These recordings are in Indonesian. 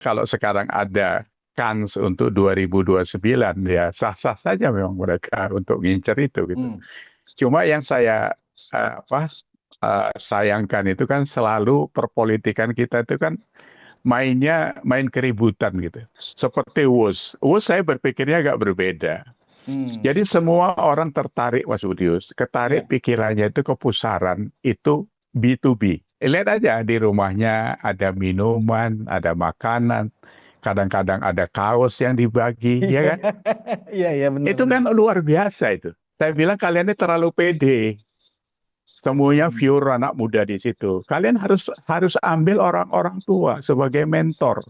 kalau sekarang ada kans untuk 2029 ya sah-sah saja memang mereka untuk ngincer itu gitu. Hmm. Cuma yang saya sayangkan itu kan selalu perpolitikan kita itu kan main keributan gitu. Seperti WUS. WUS saya berpikirnya agak berbeda. Hmm. Jadi semua orang tertarik Mas Budius, ketarik Ya. pikirannya itu ke pusaran itu B2B. Lihat aja di rumahnya ada minuman, ada makanan, kadang-kadang ada kaos yang dibagi, Iya, ya kan? iya, iya, Itu benar-benar. kan luar biasa itu. Saya bilang kalian ini terlalu pede. Semuanya viewer anak muda di situ. Kalian harus harus ambil orang-orang tua sebagai mentor.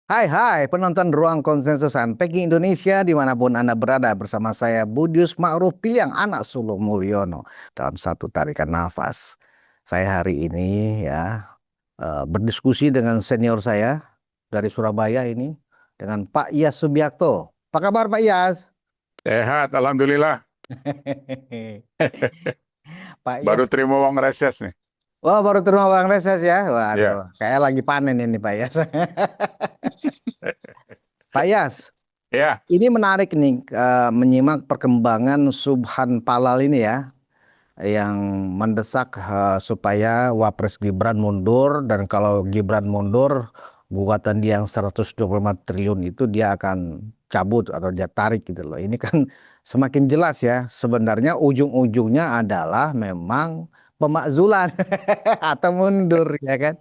Hai hai penonton Ruang Konsensus Peki Indonesia dimanapun Anda berada, bersama saya Budius Ma'ruf Piliang, anak sulung Mulyono. Dalam satu tarikan nafas, saya hari ini berdiskusi dengan senior saya dari Surabaya ini, dengan Pak Iyas Subiakto. Apa kabar Pak Iyas? Sehat, alhamdulillah. Pak Baru Iyas, terima uang reses nih. wah baru terima uang reses ya. Waduh, Ya, kayak lagi panen ini Pak Iyas. Pak Iyas, ya. ini menarik nih, menyimak perkembangan Subhan Palal ini ya, yang mendesak supaya Wapres Gibran mundur, dan kalau Gibran mundur, gugatan dia yang 125 triliun itu dia akan cabut atau dia tarik gitu loh. Ini kan semakin jelas ya, sebenarnya ujung-ujungnya adalah memang pemakzulan atau mundur ya kan.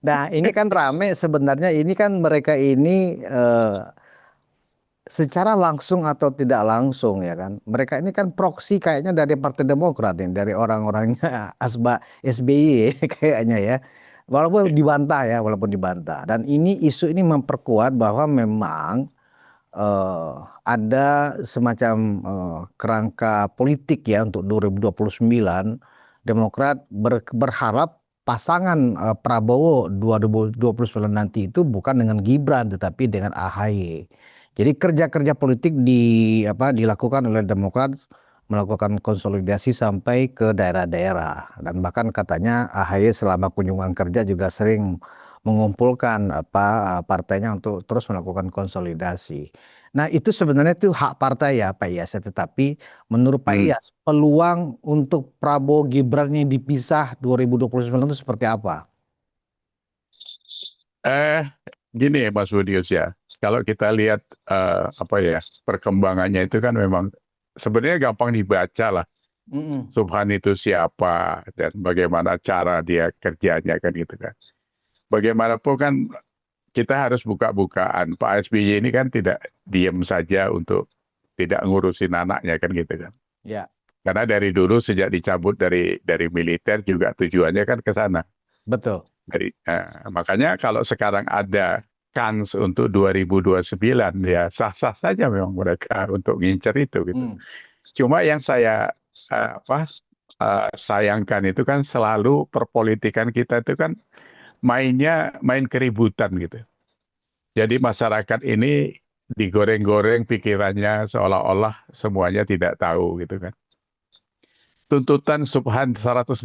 Nah, ini kan rame sebenarnya, ini kan mereka ini secara langsung atau tidak langsung ya kan. Mereka ini kan proksi kayaknya dari Partai Demokrat nih, dari orang-orangnya SBY kayaknya ya. Walaupun dibantah ya, walaupun dibantah. Dan ini isu ini memperkuat bahwa memang eh, ada semacam kerangka politik ya untuk 2029. Demokrat berharap pasangan Prabowo 2029 nanti itu bukan dengan Gibran tetapi dengan AHY. Jadi kerja-kerja politik dilakukan oleh Demokrat, melakukan konsolidasi sampai ke daerah-daerah, dan bahkan katanya AHY selama kunjungan kerja juga sering mengumpulkan partainya untuk terus melakukan konsolidasi. Nah, itu sebenarnya itu hak partai ya Pak Iyas, tetapi menurut Pak Hmm. Iyas peluang untuk Prabowo Gibran yang dipisah 2029 itu seperti apa? Eh, Gini ya Mas Budius ya. Kalau kita lihat apa ya perkembangannya itu kan memang sebenarnya gampang dibaca lah. Mm-mm. Subhan itu siapa dan bagaimana cara dia kerjanya kan gitu kan. Bagaimanapun kan kita harus buka-bukaan. Pak SBY ini kan tidak diem saja untuk tidak ngurusin anaknya kan gitu kan. Ya, Karena dari dulu sejak dicabut dari militer juga tujuannya kan ke sana. betul. Makanya kalau sekarang ada kans untuk 2029 ya sah-sah saja memang mereka untuk ngincer itu gitu. Mm. Cuma yang saya sayangkan itu kan selalu perpolitikan kita itu kan main keributan gitu. Jadi masyarakat ini digoreng-goreng pikirannya seolah-olah semuanya tidak tahu gitu kan. Tuntutan Subhan 125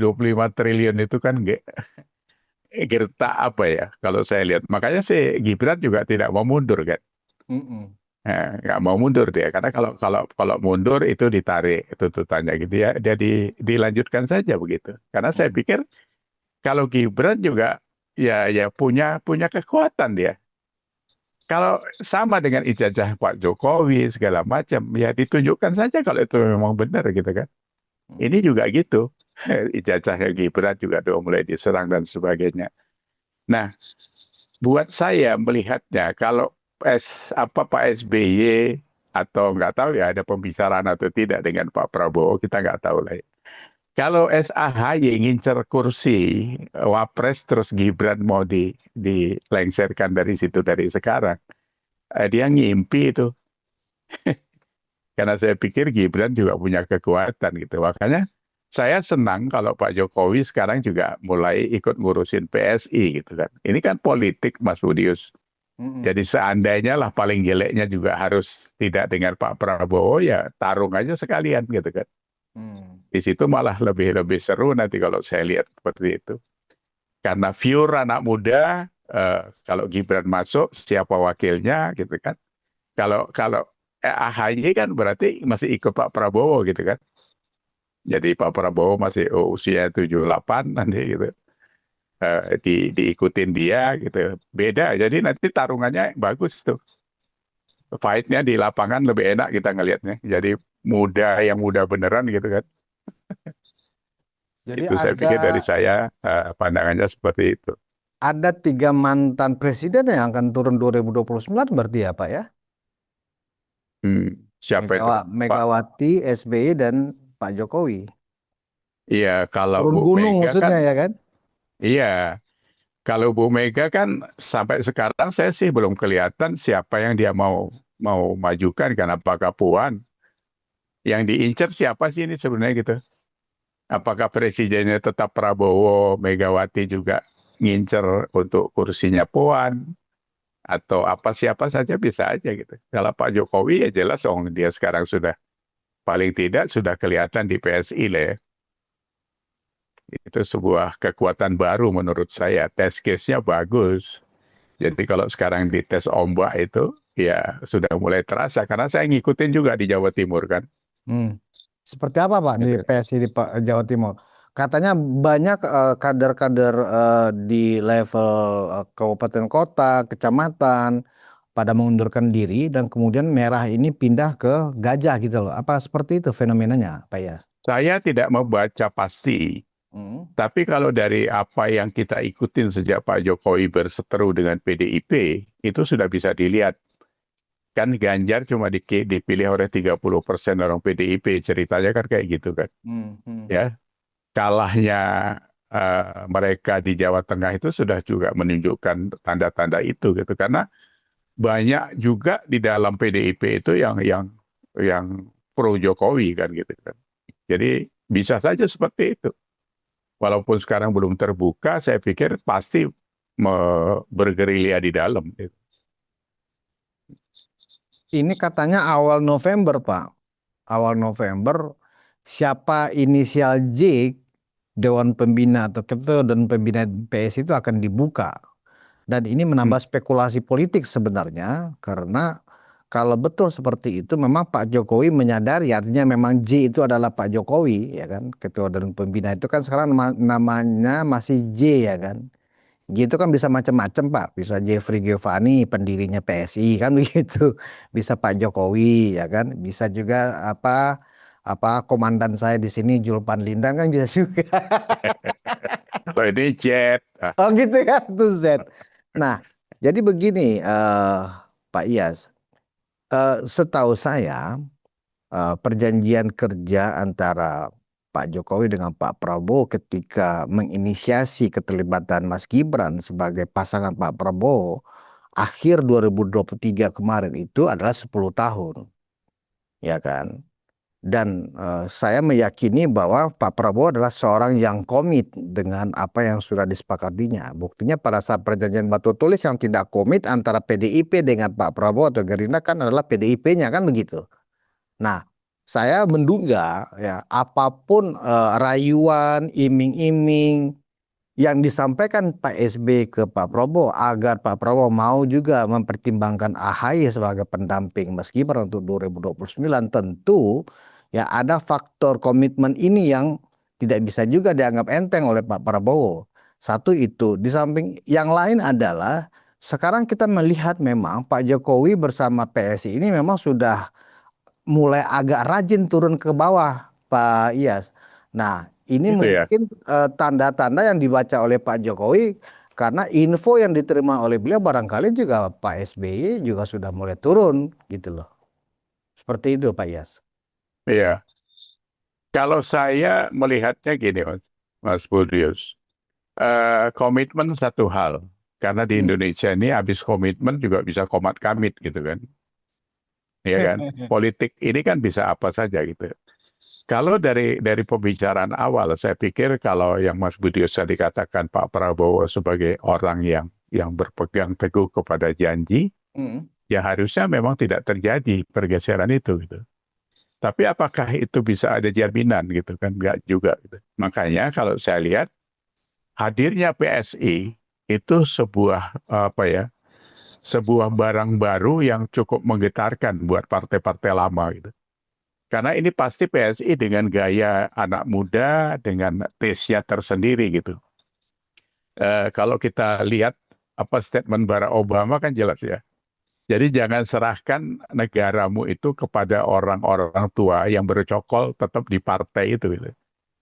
triliun itu kan gertak apa ya kalau saya lihat. Makanya sih Gibran juga tidak mau mundur kan. Mm-mm. Nggak mau mundur dia karena kalau kalau kalau mundur itu ditarik tuntutannya gitu ya. Dia dilanjutkan saja begitu. Karena saya pikir kalau Gibran juga ya punya punya kekuatan dia. Kalau sama dengan ijazah Pak Jokowi segala macam ya ditunjukkan saja kalau itu memang benar gitu kan. Ini juga gitu. Ijazahnya Gibran juga udah mulai diserang dan sebagainya. Nah, buat saya melihatnya kalau Pak SBY atau nggak tahu ya ada pembicaraan atau tidak dengan Pak Prabowo kita nggak tahu lah. Ya. Kalau SAHY ngincer kursi Wapres terus Gibran mau dilengsarkan dari situ dari sekarang, dia ngimpi itu. Karena saya pikir Gibran juga punya kekuatan gitu. Makanya saya senang kalau Pak Jokowi sekarang juga mulai ikut ngurusin PSI gitu kan. Ini kan politik, Mas Budius. Mm-mm. Jadi seandainya lah paling jeleknya juga harus tidak dengan Pak Prabowo, ya tarung aja sekalian gitu kan. Hmm. Di situ malah lebih lebih seru nanti kalau saya lihat seperti itu. Karena pure anak muda, kalau Gibran masuk, siapa wakilnya gitu kan. Kalau kalau AHY kan berarti masih ikut Pak Prabowo gitu kan. Jadi Pak Prabowo masih usia 78 nanti gitu. Diikutin dia gitu. Beda, jadi nanti tarungannya bagus tuh. Fight-nya di lapangan lebih enak kita ngelihatnya. Jadi muda yang muda beneran gitu kan. Jadi Itu saya pikir dari saya pandangannya seperti itu. ada 3 mantan presiden yang akan turun 2029 berarti ya Pak ya? Siapa itu? Pak? Megawati, SBY dan Pak Jokowi. Iya, kalau Turun Bu gunung Mega kan, maksudnya ya kan? iya. Kalau Bu Mega kan sampai sekarang saya sih belum kelihatan siapa yang dia mau mau majukan kan, apakah Puan. Yang diincar siapa sih ini sebenarnya gitu? Apakah presidennya tetap Prabowo, Megawati juga ngincer untuk kursinya Puan, atau apa siapa saja bisa aja gitu. Kalau Pak Jokowi ya jelas dia sekarang sudah paling tidak sudah kelihatan di PSI lah ya. Itu sebuah kekuatan baru menurut saya. Test case-nya bagus. Jadi kalau sekarang di tes ombak itu ya sudah mulai terasa karena saya ngikutin juga di Jawa Timur kan. Hmm. Seperti apa Pak di Gitu. PSI di Jawa Timur? Katanya banyak kader-kader di level kabupaten kota, kecamatan pada mengundurkan diri dan kemudian merah ini pindah ke gajah gitu loh. Apa seperti itu fenomenanya Pak ya? Saya tidak membaca pasti, Hmm. tapi kalau dari apa yang kita ikutin sejak Pak Jokowi berseteru dengan PDIP, itu sudah bisa dilihat. Kan Ganjar cuma dipilih oleh 30% orang PDIP, ceritanya kan kayak gitu kan. Hmm. Hmm. Ya, kalahnya mereka di Jawa Tengah itu sudah juga menunjukkan tanda-tanda itu gitu. Karena banyak juga di dalam PDIP itu yang pro Jokowi kan gitu kan. Jadi bisa saja seperti itu. Walaupun sekarang belum terbuka, saya pikir pasti bergerilya di dalam. Ini katanya awal November Pak. Awal November siapa inisial J Dewan Pembina atau Ketua dan Pembina PSI itu akan dibuka. Dan ini Hmm. menambah spekulasi politik sebenarnya karena kalau betul seperti itu memang Pak Jokowi menyadari artinya memang J itu adalah Pak Jokowi ya kan ketua dan pembina itu kan sekarang namanya masih J ya kan. J itu kan bisa macam-macam Pak, bisa Jeffrey Giovanni pendirinya PSI kan begitu, bisa Pak Jokowi ya kan, bisa juga apa komandan saya di sini Julpan Lindang kan bisa juga. Kalau ini jet, Oh gitu kan tuh Z. Nah, jadi begini Pak Iyas, setahu saya perjanjian kerja antara Pak Jokowi dengan Pak Prabowo ketika menginisiasi keterlibatan Mas Gibran sebagai pasangan Pak Prabowo akhir 2023 kemarin itu adalah 10 tahun, ya kan? Dan saya meyakini bahwa Pak Prabowo adalah seorang yang komit dengan apa yang sudah disepakatinya. Buktinya pada saat perjanjian batu tulis yang tidak komit antara PDIP dengan Pak Prabowo atau Gerindra kan adalah PDIP-nya kan begitu. Nah, saya menduga ya apapun rayuan, iming-iming yang disampaikan Pak SB ke Pak Prabowo agar Pak Prabowo mau juga mempertimbangkan AHY sebagai pendamping Mas Gibran untuk 2029 tentu ya ada faktor komitmen ini yang tidak bisa juga dianggap enteng oleh Pak Prabowo. Satu itu, di samping yang lain adalah sekarang kita melihat memang Pak Jokowi bersama PSI ini memang sudah mulai agak rajin turun ke bawah, Pak Iyas. Nah, ini gitu ya. mungkin tanda-tanda yang dibaca oleh Pak Jokowi karena info yang diterima oleh beliau barangkali juga Pak SBY juga sudah mulai turun gitu loh. Seperti itu Pak Iyas. Iya. Kalau saya melihatnya gini, Mas Budius. Komitmen satu hal. Karena di Hmm. Indonesia ini habis komitmen juga bisa komat kamit gitu kan. Iya kan? Politik ini kan bisa apa saja gitu. Kalau dari pembicaraan awal, saya pikir kalau yang Mas Budius tadi katakan Pak Prabowo sebagai orang yang berpegang teguh kepada janji, Mm. ya harusnya memang tidak terjadi pergeseran itu gitu. Tapi apakah itu bisa ada jaminan gitu kan? Enggak juga gitu. Makanya kalau saya lihat hadirnya PSI itu sebuah apa ya? Sebuah barang baru yang cukup menggetarkan buat partai-partai lama gitu. Karena ini pasti PSI dengan gaya anak muda, dengan taste-nya tersendiri gitu. Kalau kita lihat apa statement Barack Obama kan jelas ya. Jadi jangan serahkan negaramu itu kepada orang-orang tua yang bercokol tetap di partai itu gitu.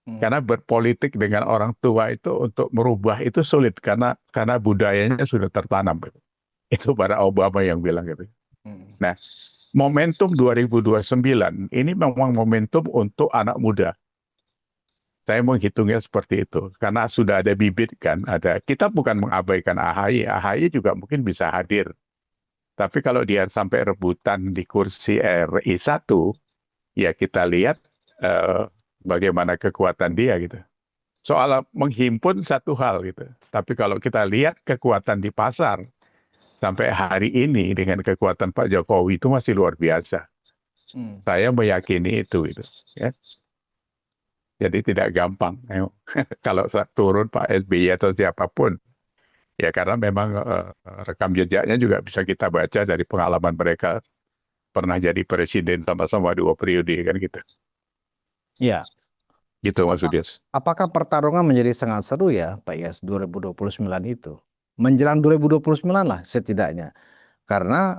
Mm. Karena berpolitik dengan orang tua itu untuk merubah itu sulit karena budayanya sudah tertanam gitu. Itu Barack Obama yang bilang gitu. Mm. Nah, momentum 2029 ini memang momentum untuk anak muda. Saya menghitungnya seperti itu karena sudah ada bibit kan, ada. Kita bukan mengabaikan AHY, AHY juga mungkin bisa hadir. Tapi kalau dia sampai rebutan di kursi RI 1, ya kita lihat bagaimana kekuatan dia gitu. Soal menghimpun satu hal gitu. Tapi kalau kita lihat kekuatan di pasar sampai hari ini dengan kekuatan Pak Jokowi itu masih luar biasa. Mm. Saya meyakini itu gitu. Ya. Jadi tidak gampang. Kalau turun Pak SBY atau siapapun, ya karena memang rekam jejaknya juga bisa kita baca dari pengalaman mereka pernah jadi presiden sama-sama 2 periode kan gitu. Ya. Gitu Mas Udias. Apakah pertarungan menjadi sangat seru ya Pak Yas 2029 itu? Menjelang 2029 lah setidaknya. Karena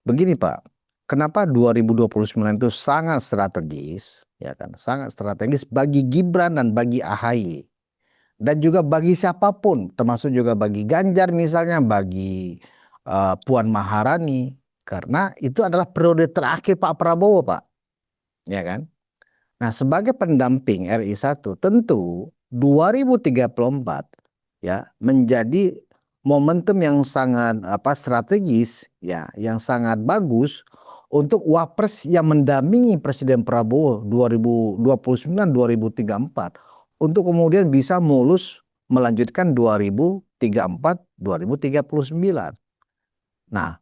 begini Pak, kenapa 2029 itu sangat strategis, ya kan? Sangat strategis bagi Gibran dan bagi AHY. Dan juga bagi siapapun, termasuk juga bagi Ganjar misalnya, bagi Puan Maharani. Karena itu adalah periode terakhir Pak Prabowo Pak, ya kan? Nah, sebagai pendamping RI 1 tentu 2034 ya menjadi momentum yang sangat strategis ya, yang sangat bagus untuk wapres yang mendampingi Presiden Prabowo 2029-2034 untuk kemudian bisa mulus melanjutkan 2034-2039. Nah,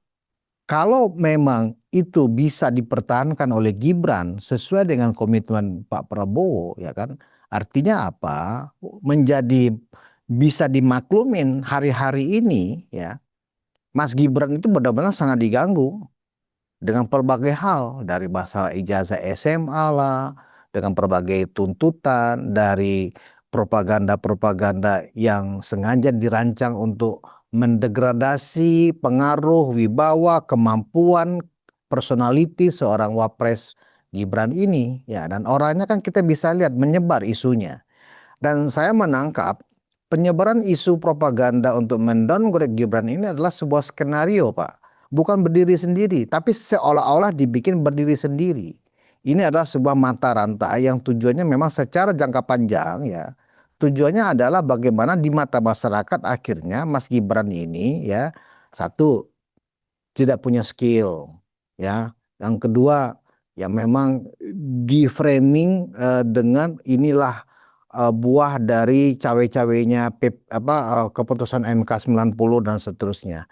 kalau memang itu bisa dipertahankan oleh Gibran sesuai dengan komitmen Pak Prabowo, ya kan? Artinya apa? Menjadi bisa dimaklumin hari-hari ini, ya. Mas Gibran itu benar-benar sangat diganggu dengan berbagai hal, dari masalah ijazah SMA lah, dengan berbagai tuntutan, dari propaganda-propaganda yang sengaja dirancang untuk mendegradasi pengaruh, wibawa, kemampuan, personality seorang wapres Gibran ini, ya. Dan orangnya kan kita bisa lihat menyebar isunya. Dan saya menangkap penyebaran isu propaganda untuk mendowngrade Gibran ini adalah sebuah skenario, Pak. Bukan berdiri sendiri, tapi seolah-olah dibikin berdiri sendiri. Ini adalah sebuah mata rantai yang tujuannya memang secara jangka panjang, ya. Tujuannya adalah bagaimana di mata masyarakat akhirnya Mas Gibran ini, ya, satu, tidak punya skill, ya. Yang kedua, ya memang di framing dengan inilah buah dari cawe-cawenya keputusan MK 90 dan seterusnya.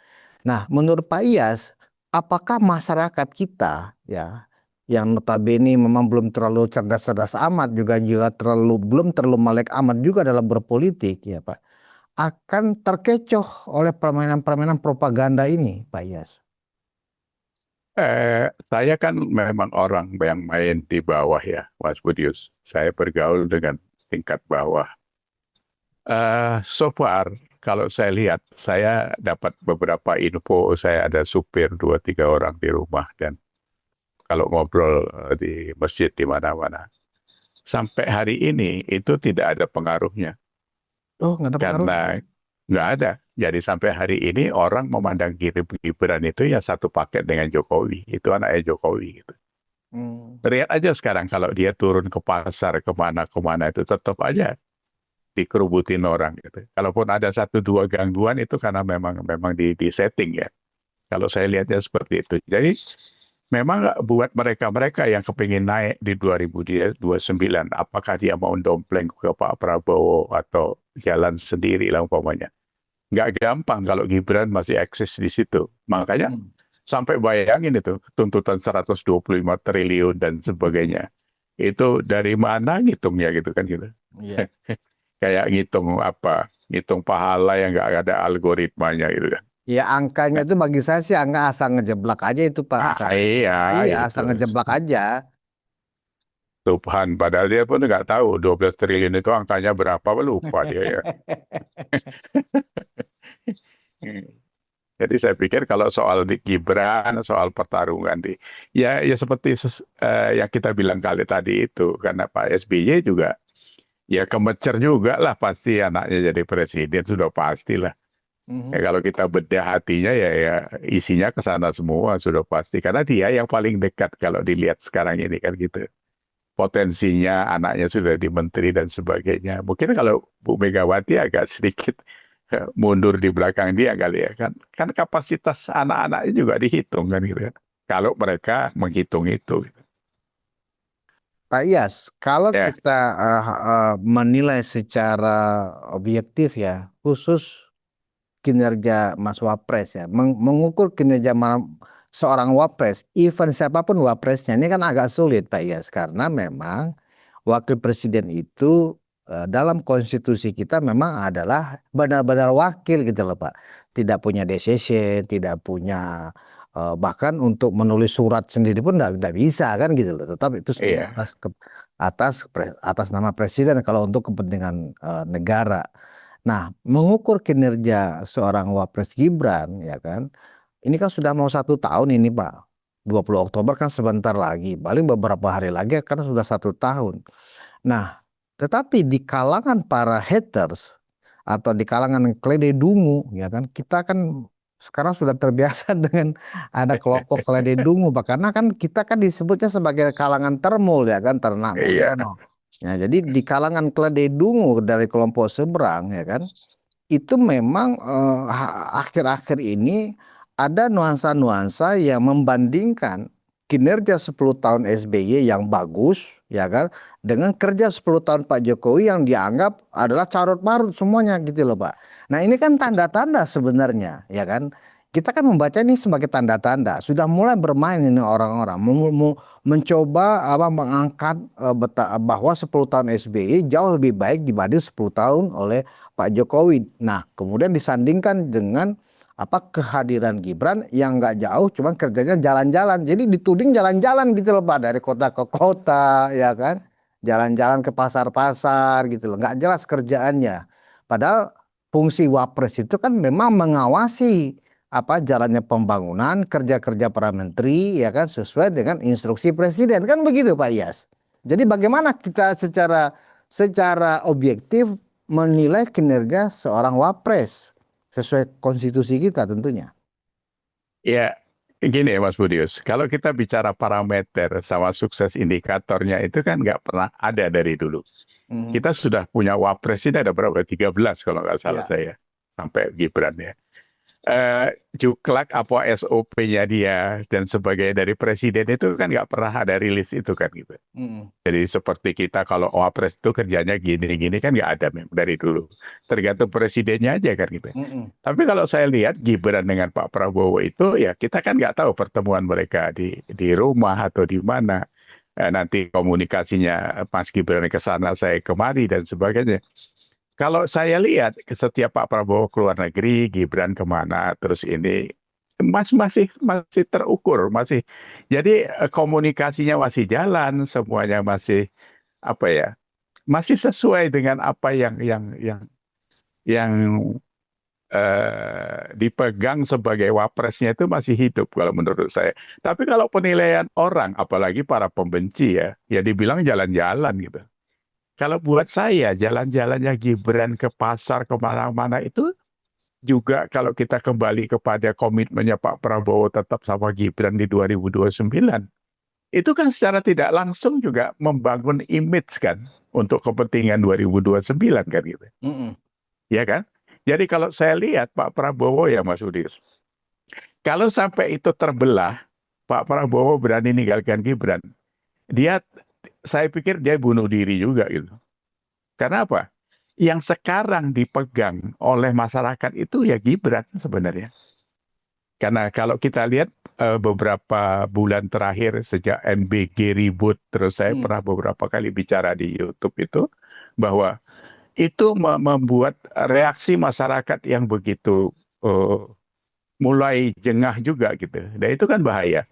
Nah, menurut Pak Iyas, apakah masyarakat kita, ya, yang notabene memang belum terlalu cerdas-cerdas amat, juga belum terlalu melek amat juga dalam berpolitik, ya Pak, akan terkecoh oleh permainan-permainan propaganda ini, Pak Iyas? Saya kan memang orang yang main di bawah ya, Mas Budius. Saya bergaul dengan tingkat bawah. So far, kalau saya lihat, saya dapat beberapa info. Saya ada supir 2-3 orang di rumah dan kalau ngobrol di masjid di mana-mana. Sampai hari ini itu tidak ada pengaruhnya Oh, nggak ada pengaruh. karena nggak ada. Jadi sampai hari ini orang memandang Gibran itu ya satu paket dengan Jokowi. Itu anaknya Jokowi gitu. Hmm. Lihat aja sekarang kalau dia turun ke pasar kemana-kemana itu tetap aja dikerubutin orang gitu. Kalaupun ada 1-2 gangguan itu karena memang di setting ya. Kalau saya lihatnya seperti itu. Jadi memang buat mereka-mereka yang kepingin naik di 2029, apakah dia mau dompleng ke Pak Prabowo atau jalan sendiri lah umpamanya. Nggak gampang kalau Gibran masih eksis di situ. Makanya sampai bayangin itu tuntutan 125 triliun dan sebagainya. Itu dari mana ngitungnya gitu kan gitu. Iya. Kayak ngitung apa? Ngitung pahala yang nggak ada algoritmanya gitu kan. Ya angkanya itu bagi saya sih angka asal ngejeblak aja itu Pak. Asal, Iya iya itu. asal ngejeblak aja. Tuhan, padahal dia pun nggak tahu 12 triliun itu angkanya berapa, lupa dia ya. Jadi saya pikir kalau soal di Gibran, soal pertarungan ya seperti yang kita bilang kali tadi itu, karena Pak SBY juga ya kemecer juga lah pasti anaknya jadi presiden, sudah pastilah. Ya, kalau kita bedah hatinya ya isinya ke sana semua sudah pasti, karena dia yang paling dekat kalau dilihat sekarang ini kan gitu. Potensinya anaknya sudah di menteri dan sebagainya. Mungkin kalau Bu Megawati agak sedikit mundur di belakang dia kali ya kan. Kan kapasitas anak-anaknya juga dihitung kan gitu kan. Kalau mereka menghitung itu. Pak Iyas, kalau Ya, kita menilai secara objektif ya, khusus kinerja Mas Wapres ya, mengukur kinerja seorang Wapres, even siapapun Wapresnya ini kan agak sulit Pak Iyas, karena memang Wakil Presiden itu dalam konstitusi kita memang adalah benar-benar wakil gitu loh Pak. Tidak punya DCC, tidak punya bahkan untuk menulis surat sendiri pun nggak bisa kan gitu loh. Tetap itu semua iya. atas nama Presiden kalau untuk kepentingan negara. Nah, mengukur kinerja seorang Wapres Gibran ya kan, ini kan sudah mau 1 tahun ini Pak. 20 Oktober kan sebentar lagi, paling beberapa hari lagi karena sudah 1 tahun. Nah, tetapi di kalangan para haters atau di kalangan keledai dungu, ya kan, kita kan sekarang sudah terbiasa dengan ada kelompok keledai dungu, Pak. Karena kan kita kan disebutnya sebagai kalangan termul, ya kan, ternak Iya. modern. Ya, jadi di kalangan keledai dungu dari kelompok seberang, ya kan, itu memang akhir-akhir ini ada nuansa-nuansa yang membandingkan kinerja 10 tahun SBY yang bagus ya kan dengan kerja 10 tahun Pak Jokowi yang dianggap adalah carut marut semuanya gitu loh Pak. Nah, ini kan tanda-tanda sebenarnya ya kan. Kita kan membaca ini sebagai tanda-tanda sudah mulai bermain ini orang-orang mencoba mengangkat bahwa 10 tahun SBY jauh lebih baik dibanding 10 tahun oleh Pak Jokowi. Nah, kemudian disandingkan dengan kehadiran Gibran yang nggak jauh, cuman kerjanya jalan-jalan. Jadi dituding jalan-jalan gitu loh Pak, dari kota ke kota, ya kan, jalan-jalan ke pasar-pasar gitu loh, nggak jelas kerjaannya. Padahal fungsi Wapres itu kan memang mengawasi jalannya pembangunan, kerja-kerja para menteri, ya kan, sesuai dengan instruksi Presiden kan begitu Pak Iyas. Jadi bagaimana kita secara objektif menilai kinerja seorang Wapres sesuai konstitusi kita tentunya. Ya, gini ya Mas Budius, kalau kita bicara parameter sama sukses indikatornya itu kan nggak pernah ada dari dulu. Kita sudah punya Wapres ini ada berapa? 13 kalau nggak salah Ya. saya. Sampai Gibran ya. Juklak apa SOP-nya dia dan sebagainya dari presiden itu kan nggak pernah ada rilis itu kan gitu. Jadi seperti kita kalau Wapres itu kerjanya gini-gini kan nggak ada memang dari dulu. Tergantung presidennya aja kan gitu. Tapi kalau saya lihat Gibran dengan Pak Prabowo itu ya kita kan nggak tahu pertemuan mereka di rumah atau di mana. Nanti komunikasinya Mas Gibran ke sana, saya kemari dan sebagainya. Kalau saya lihat setiap Pak Prabowo keluar negeri, Gibran kemana, terus ini masih terukur, masih. Jadi komunikasinya masih jalan, semuanya masih masih sesuai dengan apa yang dipegang sebagai wapresnya itu masih hidup kalau menurut saya. Tapi kalau penilaian orang, apalagi para pembenci ya dibilang jalan-jalan gitu. Kalau buat saya, jalan-jalannya Gibran ke pasar kemana-mana itu juga kalau kita kembali kepada komitmennya Pak Prabowo tetap sama Gibran di 2029, itu kan secara tidak langsung juga membangun image kan untuk kepentingan 2029 kan gitu. Ya kan? Jadi kalau saya lihat Pak Prabowo ya Mas Udir, kalau sampai itu terbelah, Pak Prabowo berani ninggalkan Gibran. Saya pikir dia bunuh diri juga gitu. Karena apa? Yang sekarang dipegang oleh masyarakat itu ya Gibran sebenarnya. Karena kalau kita lihat beberapa bulan terakhir sejak MBG ribut, terus saya Hmm. pernah beberapa kali bicara di YouTube itu, bahwa itu membuat reaksi masyarakat yang begitu eh, mulai jengah juga gitu. Dan itu kan bahaya.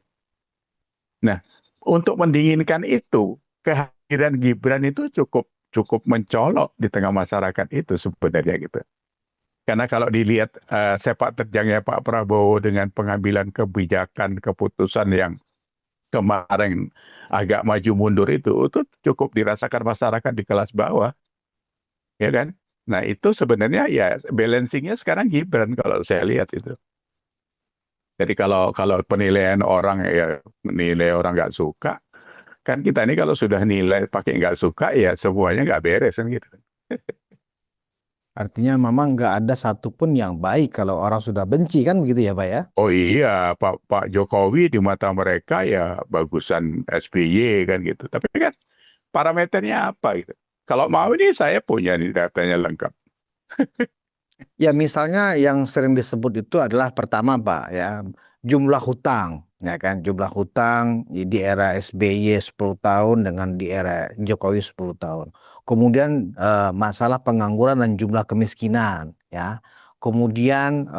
Nah, untuk mendinginkan itu, kehadiran Gibran itu cukup cukup mencolok di tengah masyarakat itu sebenarnya gitu. Karena kalau dilihat sepak terjangnya Pak Prabowo dengan pengambilan kebijakan, keputusan yang kemarin agak maju mundur itu cukup dirasakan masyarakat di kelas bawah, ya kan? Nah itu sebenarnya ya balancingnya sekarang Gibran kalau saya lihat itu. Jadi kalau kalau penilaian orang ya menilai orang nggak suka, kan kita ini kalau sudah nilai pakai nggak suka ya semuanya nggak beres kan gitu. Artinya memang nggak ada satupun yang baik kalau orang sudah benci kan begitu ya Pak ya? Oh iya, Pak Jokowi di mata mereka ya bagusan SBY kan gitu. Tapi kan parameternya apa gitu. Kalau mau ini saya punya nih datanya lengkap. Ya misalnya yang sering disebut itu adalah pertama Pak ya jumlah hutang ya kan jumlah hutang di era SBY 10 tahun dengan di era Jokowi 10 tahun. Kemudian masalah pengangguran dan jumlah kemiskinan ya. Kemudian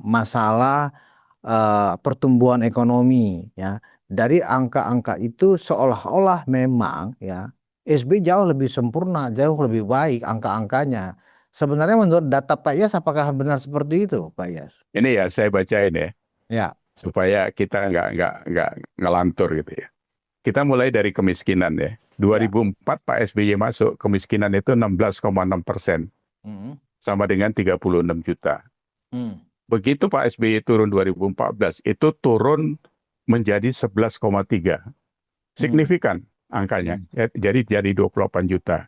masalah pertumbuhan ekonomi ya. Dari angka-angka itu seolah-olah memang ya SB jauh lebih sempurna, jauh lebih baik angka-angkanya. Sebenarnya menurut data Pak Yas apakah benar seperti itu, Pak Yas? Ini ya saya bacain ya Ya. supaya kita nggak ngelantur gitu ya. Kita mulai dari kemiskinan ya. Ya. 2004 Pak SBY masuk, kemiskinan itu 16,6%, Hmm. sama dengan 36 juta. Hmm. Begitu Pak SBY turun 2014, itu turun menjadi 11,3. Hmm. Signifikan angkanya. Hmm. Jadi 28 juta.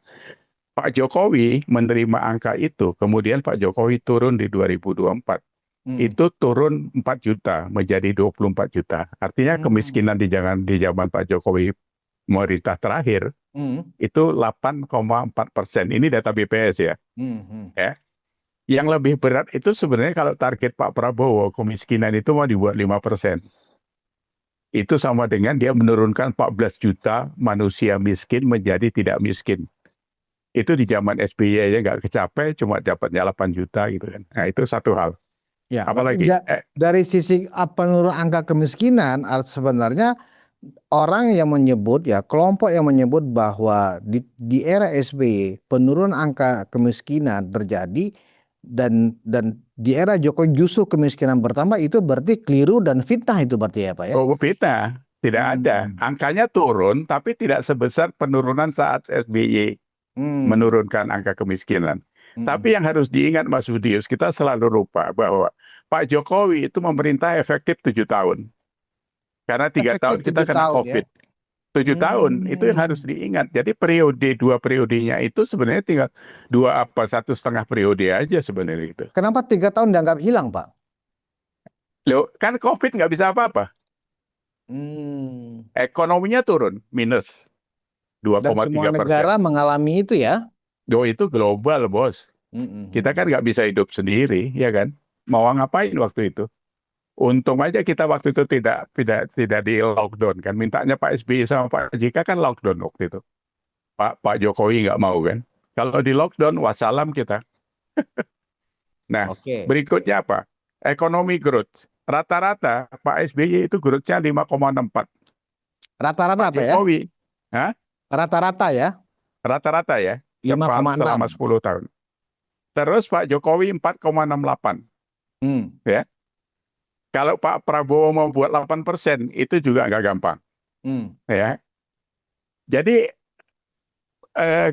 Pak Jokowi menerima angka itu, kemudian Pak Jokowi turun di 2024. Hmm. Itu turun 4 juta menjadi 24 juta. Artinya Hmm. kemiskinan di zaman Pak Jokowi pemerintah terakhir Hmm. itu 8,4%. Ini data BPS ya. Hmm. Hmm. Ya. Yang lebih berat itu sebenarnya kalau target Pak Prabowo kemiskinan itu mau dibuat 5%. Itu sama dengan dia menurunkan 14 juta manusia miskin menjadi tidak miskin. Itu di zaman SBY aja nggak kecapai, cuma dapatnya 8 juta gitu kan. Nah itu satu hal. Ya, berarti Apalagi, dari sisi penurunan angka kemiskinan sebenarnya orang yang menyebut ya kelompok yang menyebut bahwa di era SBY penurunan angka kemiskinan terjadi dan di era Jokowi justru kemiskinan bertambah itu berarti keliru dan fitnah itu berarti ya Pak ya? oh beta, tidak ada. Hmm. Angkanya turun, tapi tidak sebesar penurunan saat SBY Hmm. menurunkan angka kemiskinan. Hmm. Tapi yang harus diingat Mas Budius, kita selalu lupa bahwa Pak Jokowi itu memerintah efektif 7 tahun. Karena 3 tahun Efektif kita tujuh kena tahun ya. COVID. 7 tahun itu yang harus Hmm. diingat. Jadi dua periodenya itu sebenarnya tinggal 1,5 periode aja sebenarnya itu. Kenapa 3 tahun dianggap hilang Pak? Loh, kan COVID nggak bisa apa-apa. Hmm. Ekonominya turun minus dua Dan koma semua tiga persen. negara mengalami itu ya? Do itu global, bos. Hmm. Hmm. Kita Hmm. kan nggak bisa hidup sendiri, ya kan? Mau ngapain waktu itu? Untung aja kita waktu itu tidak di lockdown kan. Mintanya Pak SBY sama Pak JK kan lockdown waktu itu. Pak Jokowi nggak mau kan. Kalau di lockdown, wassalam kita. Nah, Oke. berikutnya apa? Ekonomi growth. Rata-rata Pak SBY itu growth-nya 5,64. Rata-rata Pak apa ya? Jokowi, hah? Rata-rata ya, Rata-rata ya, lima koma selama enam. 10 tahun. Terus Pak Jokowi 4,68. Hmm. Ya. Kalau Pak Prabowo mau buat 8%, itu juga nggak gampang. Hmm. Ya. Jadi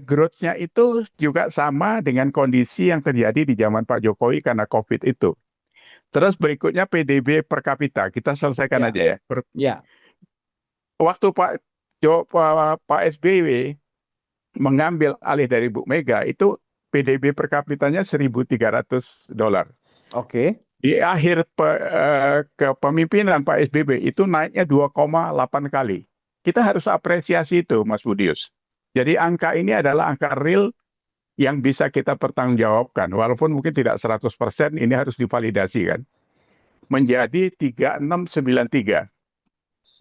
growth-nya itu juga sama dengan kondisi yang terjadi di zaman Pak Jokowi karena COVID itu. Terus berikutnya PDB per kapita, kita selesaikan Ya, aja ya. ya. Waktu Pak SBY mengambil alih dari Bu Mega, itu PDB per kapitanya $1.300. Oke. Di akhir kepemimpinan Pak SBY itu naiknya 2,8 kali. Kita harus apresiasi itu, Mas Budius. Jadi angka ini adalah angka real yang bisa kita pertanggungjawabkan. Walaupun mungkin tidak 100%, ini harus divalidasi kan. Menjadi 3693.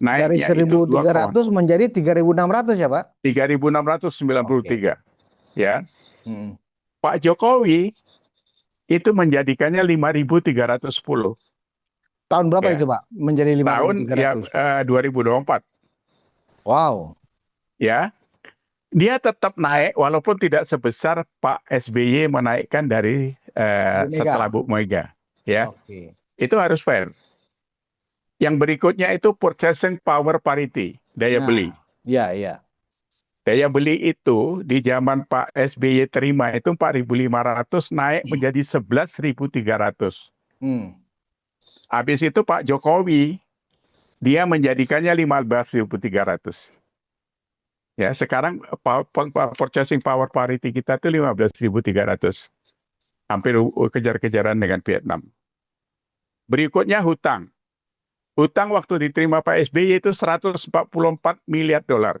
Dari Naiknya itu 1.300 menjadi 3.600 ya, Pak? 3.693. Oke. Ya. Mm. Pak Jokowi itu menjadikannya 5.310. Tahun berapa Ya. itu, Pak? Menjadi Tahun ya 5.300. 2024. Wow. Ya. Dia tetap naik walaupun tidak sebesar Pak SBY menaikkan dari Bu setelah Mega. Bu Mega. Ya. Oke. Itu harus fair. Yang berikutnya itu purchasing power parity, daya beli. Nah, iya, iya. Daya beli itu di zaman Pak SBY terima itu 4.500 naik menjadi 11.300. Hmm. Habis itu Pak Jokowi dia menjadikannya 15.300. Ya, sekarang purchasing power parity kita itu 15.300. Hampir kejar-kejaran dengan Vietnam. Berikutnya hutang. Hutang waktu diterima Pak SBY itu 144 miliar dolar.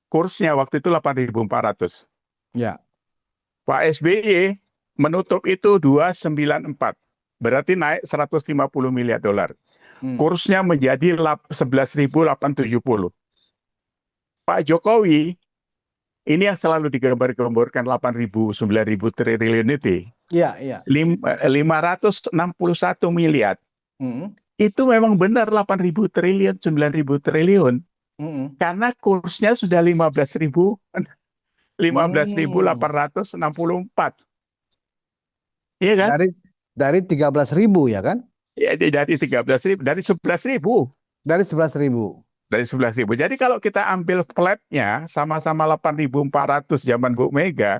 Kursnya waktu itu 8.400. Ya. Pak SBY menutup itu 294. Berarti naik 150 miliar dolar. Hmm. Kursnya menjadi 11.870. Pak Jokowi ini yang selalu digambar-gambarkan 8.000, 9.000 triliun itu. Iya, iya. 561 miliar. Hmm. Itu memang benar 8.000 triliun, 9.000 triliun. Hmm. Karena kursnya sudah 15.864. Iya kan? Dari 13.000 ya kan? Ya, dari 13.000, dari 11.000. Dari 11.000. Dari 11.000. Jadi kalau kita ambil flatnya sama-sama 8.400 zaman Bu Mega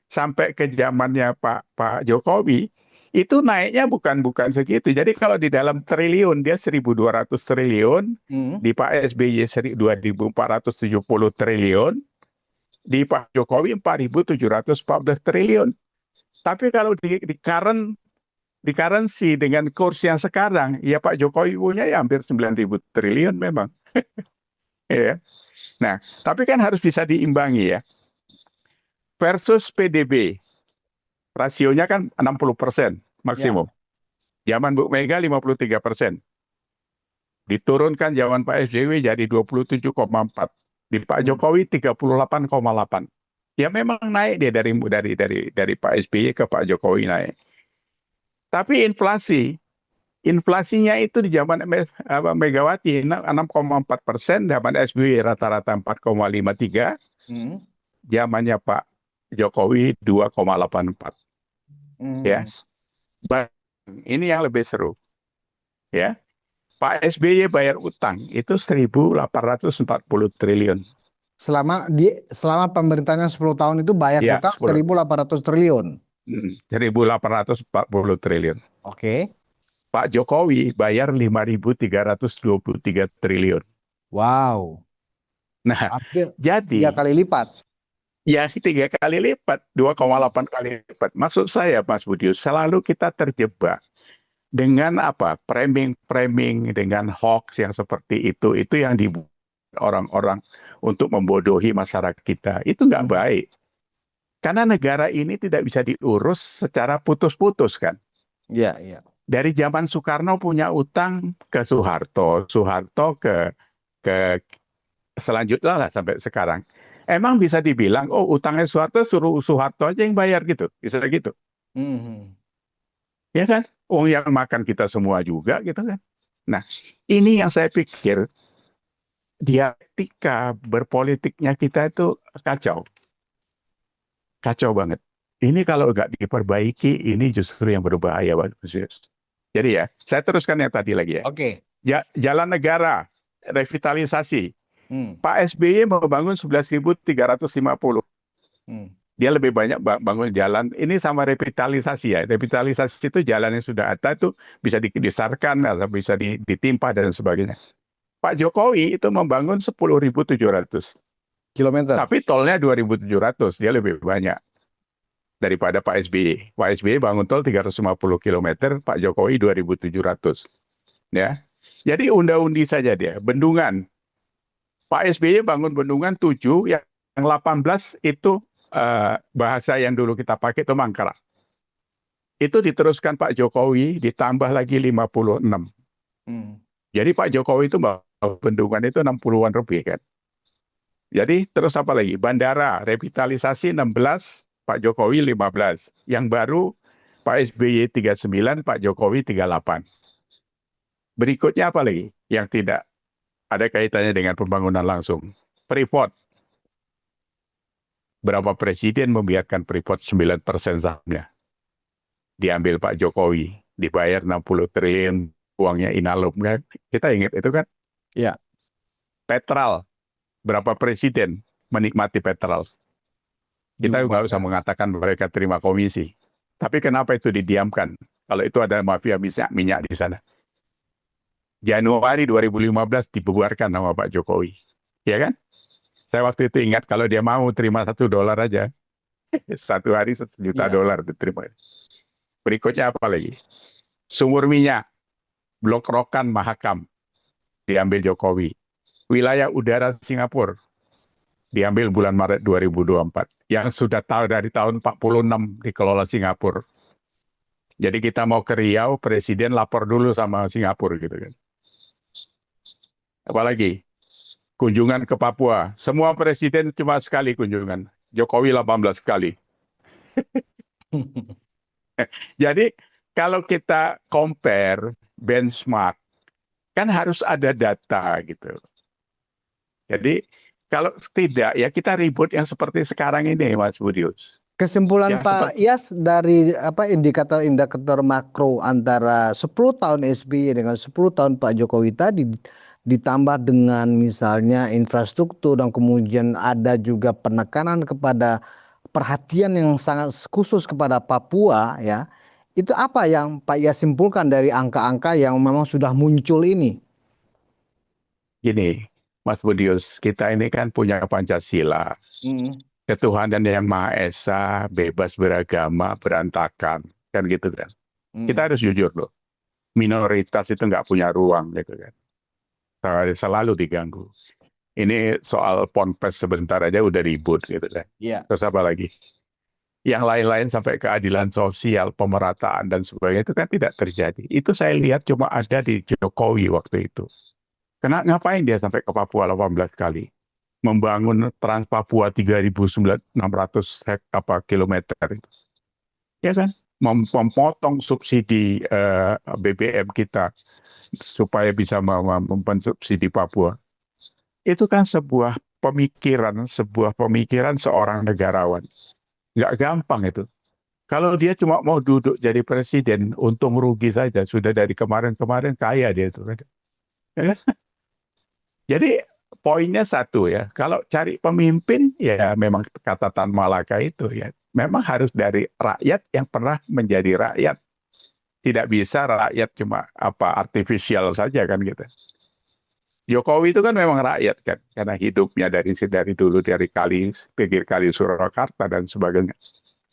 sampai ke zamannya Pak Jokowi, itu naiknya bukan segitu. Jadi kalau di dalam triliun dia 1.200 triliun, Hmm. di Pak SBY 2.470 triliun, di Pak Jokowi 4.714 triliun. Tapi kalau di currency dengan kurs yang sekarang, ya Pak Jokowi punya ya hampir 9.000 triliun memang. Ya. Nah, tapi kan harus bisa diimbangi ya. Versus PDB, rasionya kan 60% Ya. maksimum. Zaman Bu Mega 53%. Diturunkan zaman Pak SBY jadi 27,4. Di Pak Hmm. Jokowi 38,8. Ya memang naik dia dari Pak SBY ke Pak Jokowi naik. Tapi inflasinya itu di zaman Megawati 6,4%, zaman SBY rata-rata 4,53, Hmm. zamannya Pak Jokowi 2,84. Ya, Hmm. ini yang lebih seru. Ya, Pak SBY bayar utang itu 1.840 triliun. Selama pemerintahannya 10 tahun itu bayar Ya, total 1.800 triliun. 1.840 triliun. Oke. Pak Jokowi bayar 5.323 triliun. Wow. Nah, Hampir 3 jadi kali lipat. ya 3 kali lipat, 2,8 kali lipat. Maksud saya, Mas Budi, selalu kita terjebak dengan apa? Framing dengan hoax yang seperti itu yang dibuat orang-orang untuk membodohi masyarakat kita. Itu nggak baik. Karena negara ini tidak bisa diurus secara putus-putus kan. Iya, iya. Dari zaman Soekarno punya utang ke Soeharto, Soeharto ke selanjutnya lah sampai sekarang. Emang bisa dibilang, oh utangnya Soeharto suruh Soeharto aja yang bayar gitu, bisa gitu, Hmm. ya kan? Oh yang makan kita semua juga gitu kan. Nah ini yang saya pikir dialektika berpolitiknya kita itu kacau, kacau banget. Ini kalau nggak diperbaiki, ini justru yang berbahaya, Pak. Jadi ya, saya teruskan yang tadi lagi ya. Oke. Jalan negara, revitalisasi. Hmm. Pak SBY membangun 11.350. Hmm. Dia lebih banyak bangun jalan. Ini sama revitalisasi ya. Revitalisasi itu jalan yang sudah ada itu bisa didesarkan atau bisa ditimpa dan sebagainya. Pak Jokowi itu membangun 10.700. Kilometer. Tapi tolnya 2.700. Dia lebih banyak. daripada Pak SBY. Pak SBY bangun tol 350 km, Pak Jokowi 2.700. Ya. Jadi unda-undi saja dia. Bendungan. Pak SBY bangun bendungan 7, yang 18 itu bahasa yang dulu kita pakai itu mangkrak. Itu diteruskan Pak Jokowi ditambah lagi 56. Jadi Pak Jokowi itu bangun bendungan itu 60-an lebih kan. Jadi terus apa lagi? Bandara, revitalisasi 16, Pak Jokowi 15. Yang baru Pak SBY 39, Pak Jokowi 38. Berikutnya apa lagi yang tidak ada kaitannya dengan pembangunan langsung? Freeport. Berapa presiden membiarkan Freeport 9% sahamnya? Diambil Pak Jokowi, dibayar 60 triliun, uangnya Inalum kan? Kita ingat itu kan? Ya. Petral, berapa presiden menikmati Petral? Kita nggak usah mengatakan mereka terima komisi. Tapi kenapa itu didiamkan? Kalau itu ada mafia minyak di sana. Januari 2015 dibubarkan sama Pak Jokowi. Ya kan? Saya waktu itu ingat kalau dia mau terima $1 aja. Satu hari $1 juta diterima. Berikutnya apa lagi? Sumur minyak, Blok Rokan Mahakam, diambil Jokowi. Wilayah udara Singapura, diambil bulan Maret 2024. Yang sudah tahu dari tahun 46 dikelola Singapura. Jadi kita mau ke Riau, presiden lapor dulu sama Singapura gitu kan. Apalagi kunjungan ke Papua, semua presiden cuma sekali kunjungan. Jokowi 18 kali. Jadi kalau kita compare benchmark, kan harus ada data gitu. Jadi kalau tidak ya kita ribut yang seperti sekarang ini, Mas Budius. Kesimpulan Ya, Pak Yas dari indikator-indikator makro antara 10 tahun SBY dengan 10 tahun Pak Jokowi tadi ditambah dengan misalnya infrastruktur dan kemudian ada juga penekanan kepada perhatian yang sangat khusus kepada Papua ya. Itu apa yang Pak Yas simpulkan dari angka-angka yang memang sudah muncul ini? Gini, Mas Budius, kita ini kan punya Pancasila. Ketuhanan yang Maha Esa, bebas beragama, berantakan. Kan gitu kan. Kita harus jujur loh. Minoritas itu nggak punya ruang gitu kan. Selalu diganggu. Ini soal ponpes sebentar aja udah ribut gitu kan. Terus apa lagi? Yang lain-lain sampai keadilan sosial, pemerataan dan sebagainya itu kan tidak terjadi. Itu saya lihat cuma ada di Jokowi waktu itu. Ngapain dia sampai ke Papua 18 kali? Membangun Trans Papua 3.600 kilometer itu. Ya kan? Memotong subsidi BBM kita supaya bisa mensubsidi Papua. Itu kan sebuah pemikiran seorang negarawan. Nggak gampang itu. Kalau dia cuma mau duduk jadi presiden, untung rugi saja. Sudah dari kemarin-kemarin kaya dia itu. Ya kan? Jadi poinnya satu ya, kalau cari pemimpin ya memang kata Tan Malaka itu ya, memang harus dari rakyat yang pernah menjadi rakyat. Tidak bisa rakyat cuma artifisial saja kan gitu. Jokowi itu kan memang rakyat kan, karena hidupnya dari dulu dari pinggir kali Surakarta dan sebagainya.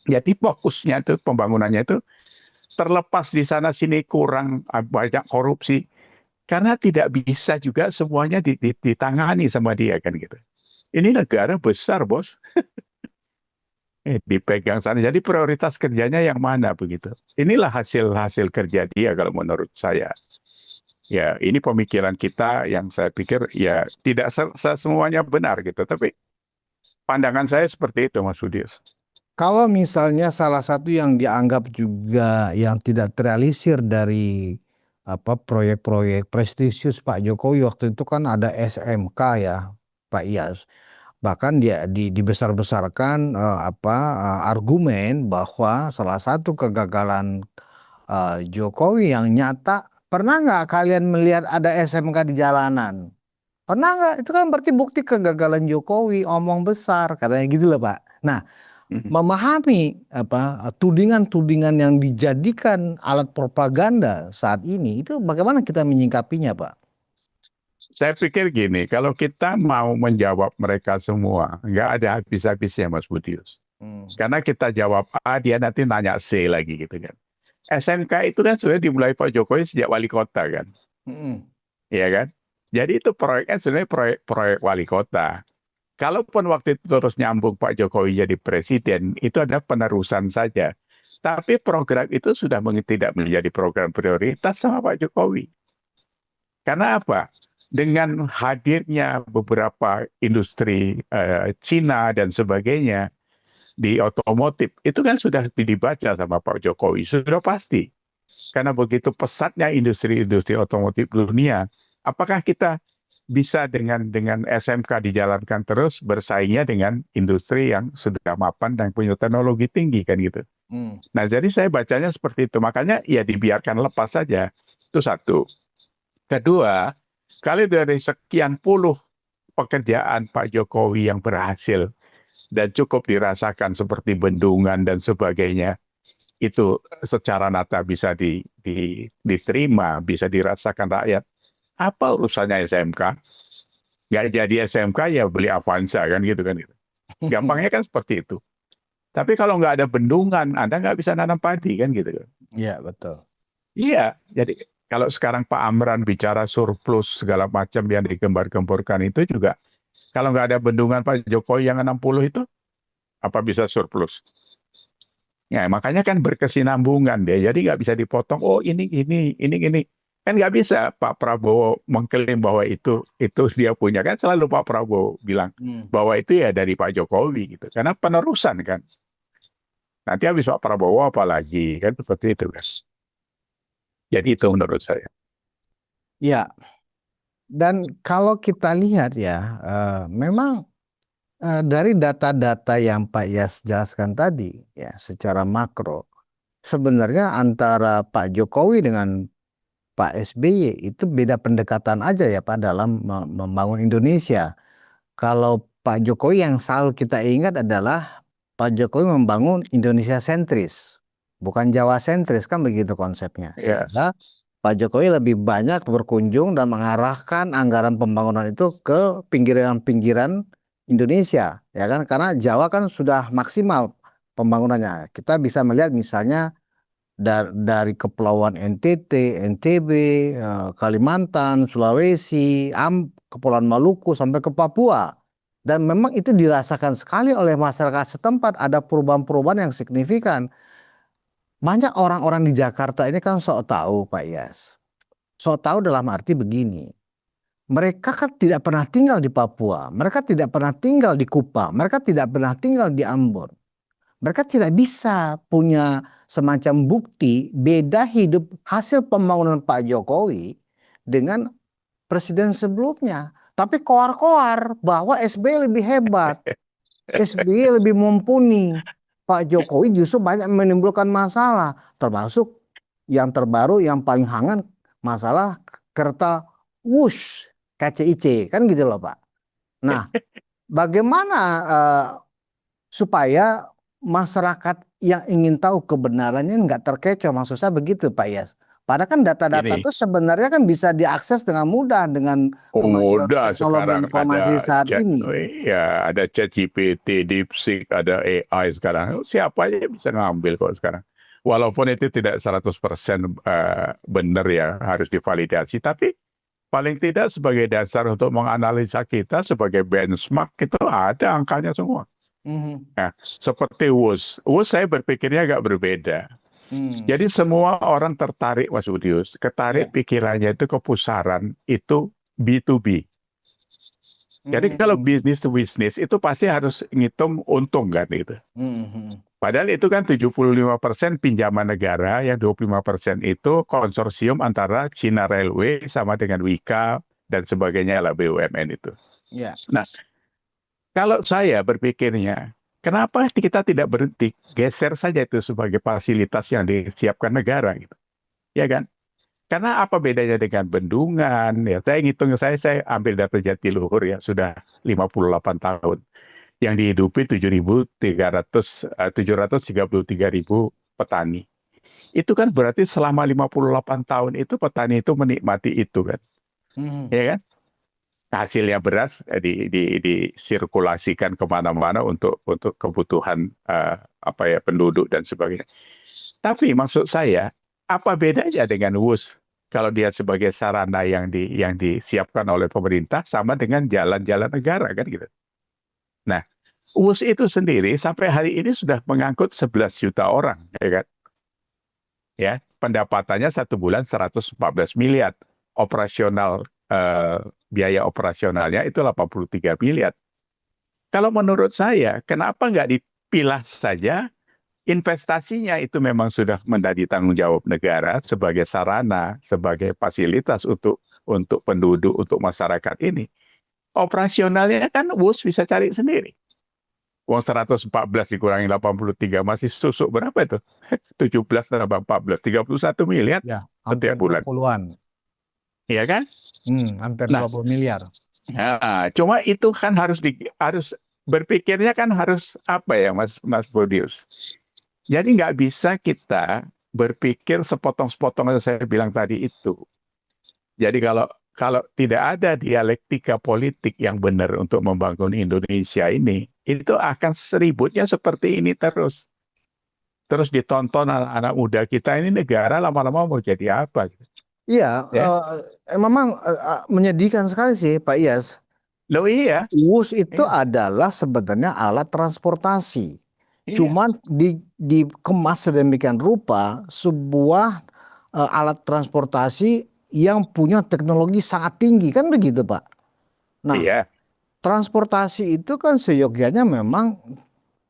Jadi fokusnya itu pembangunannya itu terlepas di sana sini kurang banyak korupsi. Karena tidak bisa juga semuanya ditangani sama dia kan gitu. Ini negara besar, Bos. Dipegang sana. Jadi prioritas kerjanya yang mana begitu. Inilah hasil kerja dia kalau menurut saya. Ya, ini pemikiran kita yang saya pikir ya tidak semuanya benar gitu. Tapi pandangan saya seperti itu, Mas Budius. Kalau misalnya salah satu yang dianggap juga yang tidak terrealisir dari proyek-proyek prestisius Pak Jokowi waktu itu kan ada SMK ya Pak Iyas. Bahkan dia dibesar-besarkan argumen bahwa salah satu kegagalan Jokowi yang nyata, pernah nggak kalian melihat ada SMK di jalanan? Pernah nggak? Itu kan berarti bukti kegagalan Jokowi, omong besar katanya gitu loh Pak. Nah, memahami tudingan-tudingan yang dijadikan alat propaganda saat ini itu bagaimana kita menyingkapinya, Pak? Saya pikir gini, kalau kita mau menjawab mereka semua, nggak ada habis-habisnya, Mas Budius. Hmm. Karena kita jawab A, dia nanti nanya C lagi gitu kan. SMK itu kan sudah dimulai Pak Jokowi sejak wali kota kan, Mm-mm. ya kan? Jadi itu proyeknya sebenarnya proyek wali kota. Kalaupun waktu itu terus nyambung Pak Jokowi jadi presiden, itu ada penerusan saja. Tapi program itu sudah tidak menjadi program prioritas sama Pak Jokowi. Karena apa? Dengan hadirnya beberapa industri Cina dan sebagainya di otomotif, itu kan sudah dibaca sama Pak Jokowi, sudah pasti. Karena begitu pesatnya industri-industri otomotif dunia, apakah kita bisa dengan SMK dijalankan terus bersaingnya dengan industri yang sudah mapan dan punya teknologi tinggi kan gitu. Hmm. Nah, jadi saya bacanya seperti itu. Makanya ya dibiarkan lepas saja. Itu satu. Kedua, kali dari sekian puluh pekerjaan Pak Jokowi yang berhasil dan cukup dirasakan seperti bendungan dan sebagainya, itu secara nyata bisa diterima, bisa dirasakan rakyat. Apa urusannya SMK? Nggak jadi SMK ya beli Avanza kan gitu kan. Gampangnya kan seperti itu. Tapi kalau nggak ada bendungan, Anda nggak bisa nanam padi kan gitu kan. Iya, betul. Iya, jadi kalau sekarang Pak Amran bicara surplus segala macam yang digembar-gemborkan itu juga, kalau nggak ada bendungan Pak Jokowi yang 60 itu, apa bisa surplus? Ya, makanya kan berkesinambungan dia. Jadi nggak bisa dipotong. Oh ini. Kan nggak bisa Pak Prabowo mengklaim bahwa itu dia punya. Kan selalu Pak Prabowo bilang Hmm. bahwa itu ya dari Pak Jokowi gitu. Karena penerusan kan. Nanti habis Pak Prabowo apa lagi kan seperti itu kan. Jadi itu menurut saya. Ya, dan kalau kita lihat ya, memang dari data-data yang Pak Yas jelaskan tadi, ya secara makro, sebenarnya antara Pak Jokowi dengan Pak SBY itu beda pendekatan aja ya Pak dalam membangun Indonesia. Kalau Pak Jokowi yang selalu kita ingat adalah Pak Jokowi membangun Indonesia sentris, bukan Jawa sentris kan begitu konsepnya. Ya, Sehingga Pak Jokowi lebih banyak berkunjung dan mengarahkan anggaran pembangunan itu ke pinggiran-pinggiran Indonesia, ya kan? Karena Jawa kan sudah maksimal pembangunannya. Kita bisa melihat misalnya dari Kepulauan NTT, NTB, Kalimantan, Sulawesi, Kepulauan Maluku sampai ke Papua. Dan memang itu dirasakan sekali oleh masyarakat setempat, ada perubahan-perubahan yang signifikan. Banyak orang-orang di Jakarta ini kan sok tahu Pak Yas. Sok tahu dalam arti begini. Mereka kan tidak pernah tinggal di Papua, mereka tidak pernah tinggal di Kupang, mereka tidak pernah tinggal di Ambon. Mereka tidak bisa punya semacam bukti beda hidup hasil pembangunan Pak Jokowi dengan presiden sebelumnya. Tapi koar-koar bahwa SBY lebih hebat, SBY lebih mumpuni. Pak Jokowi justru banyak menimbulkan masalah, termasuk yang terbaru yang paling hangat masalah kereta wush KCIC kan gitu loh Pak. Nah, bagaimana supaya masyarakat yang ingin tahu kebenarannya nggak terkecoh, maksud saya begitu Pak Yas. Padahal kan data-data ini. itu sebenarnya kan bisa diakses dengan mudah dengan Oh, kemajuan mudah teknologi sekarang informasi saat ini. ya ada ChatGPT, DeepSeek, ada AI sekarang. Siapa aja bisa ngambil kok sekarang. Walaupun itu tidak 100% benar ya, harus divalidasi. Tapi paling tidak sebagai dasar untuk menganalisa kita sebagai benchmark itu ada angkanya semua. Mhm. Nah, seperti WUS. WUS saya berpikirnya agak berbeda. Hmm. Jadi semua orang tertarik, Mas Budius, ketarik Ya. pikirannya itu ke pusaran itu B2B. Jadi kalau Hmm. bisnis to bisnis itu pasti harus ngitung untung kan gitu. Hmm. Padahal itu kan 75% pinjaman negara, yang 25% itu konsorsium antara China Railway sama dengan Wika dan sebagainya lah BUMN itu. Ya. Nah, kalau saya berpikirnya, kenapa kita tidak berhenti geser saja itu sebagai fasilitas yang disiapkan negara gitu. Ya kan? Karena apa bedanya dengan bendungan? Ya, saya ngitung saya ambil data Jatiluhur ya sudah 58 tahun. Yang dihidupi 733.000 petani. Itu kan berarti selama 58 tahun itu petani itu menikmati itu kan. Hmm. Ya kan? hasilnya beras disirkulasikan kemana-mana untuk kebutuhan apa ya penduduk dan sebagainya. Tapi maksud saya, apa bedanya dengan WUS kalau dia sebagai sarana yang disiapkan oleh pemerintah sama dengan jalan-jalan negara kan gitu. Nah, WUS itu sendiri sampai hari ini sudah mengangkut 11 juta orang, ya kan? Ya, pendapatannya satu bulan 114 miliar. Operasional biaya operasionalnya itu 83 miliar. Kalau menurut saya, kenapa nggak dipilah saja investasinya itu memang sudah menjadi tanggung jawab negara sebagai sarana, sebagai fasilitas untuk penduduk, untuk masyarakat ini. Operasionalnya kan WUS bisa cari sendiri. Uang 114 dikurangi 83 masih susuk berapa itu? 17 tambah 14, 31 miliar Ya, hampir setiap bulan. 20-an. Iya kan? Hampir Nah, 20 miliar. cuma itu kan harus berpikirnya kan harus apa ya Mas Bodius? Jadi nggak bisa kita berpikir sepotong-sepotong yang saya bilang tadi itu. Jadi kalau tidak ada dialektika politik yang benar untuk membangun Indonesia ini, itu akan seributnya seperti ini terus. Terus ditonton anak-anak muda kita ini negara lama-lama mau jadi apa? Iya, Ya, memang menyedihkan sekali sih Pak Iyas. loh iya, WUS itu iya, adalah sebenarnya alat transportasi. iya, Cuman dikemas sedemikian rupa sebuah alat transportasi yang punya teknologi sangat tinggi, kan begitu Pak. Nah, iya, transportasi itu kan seyogyanya memang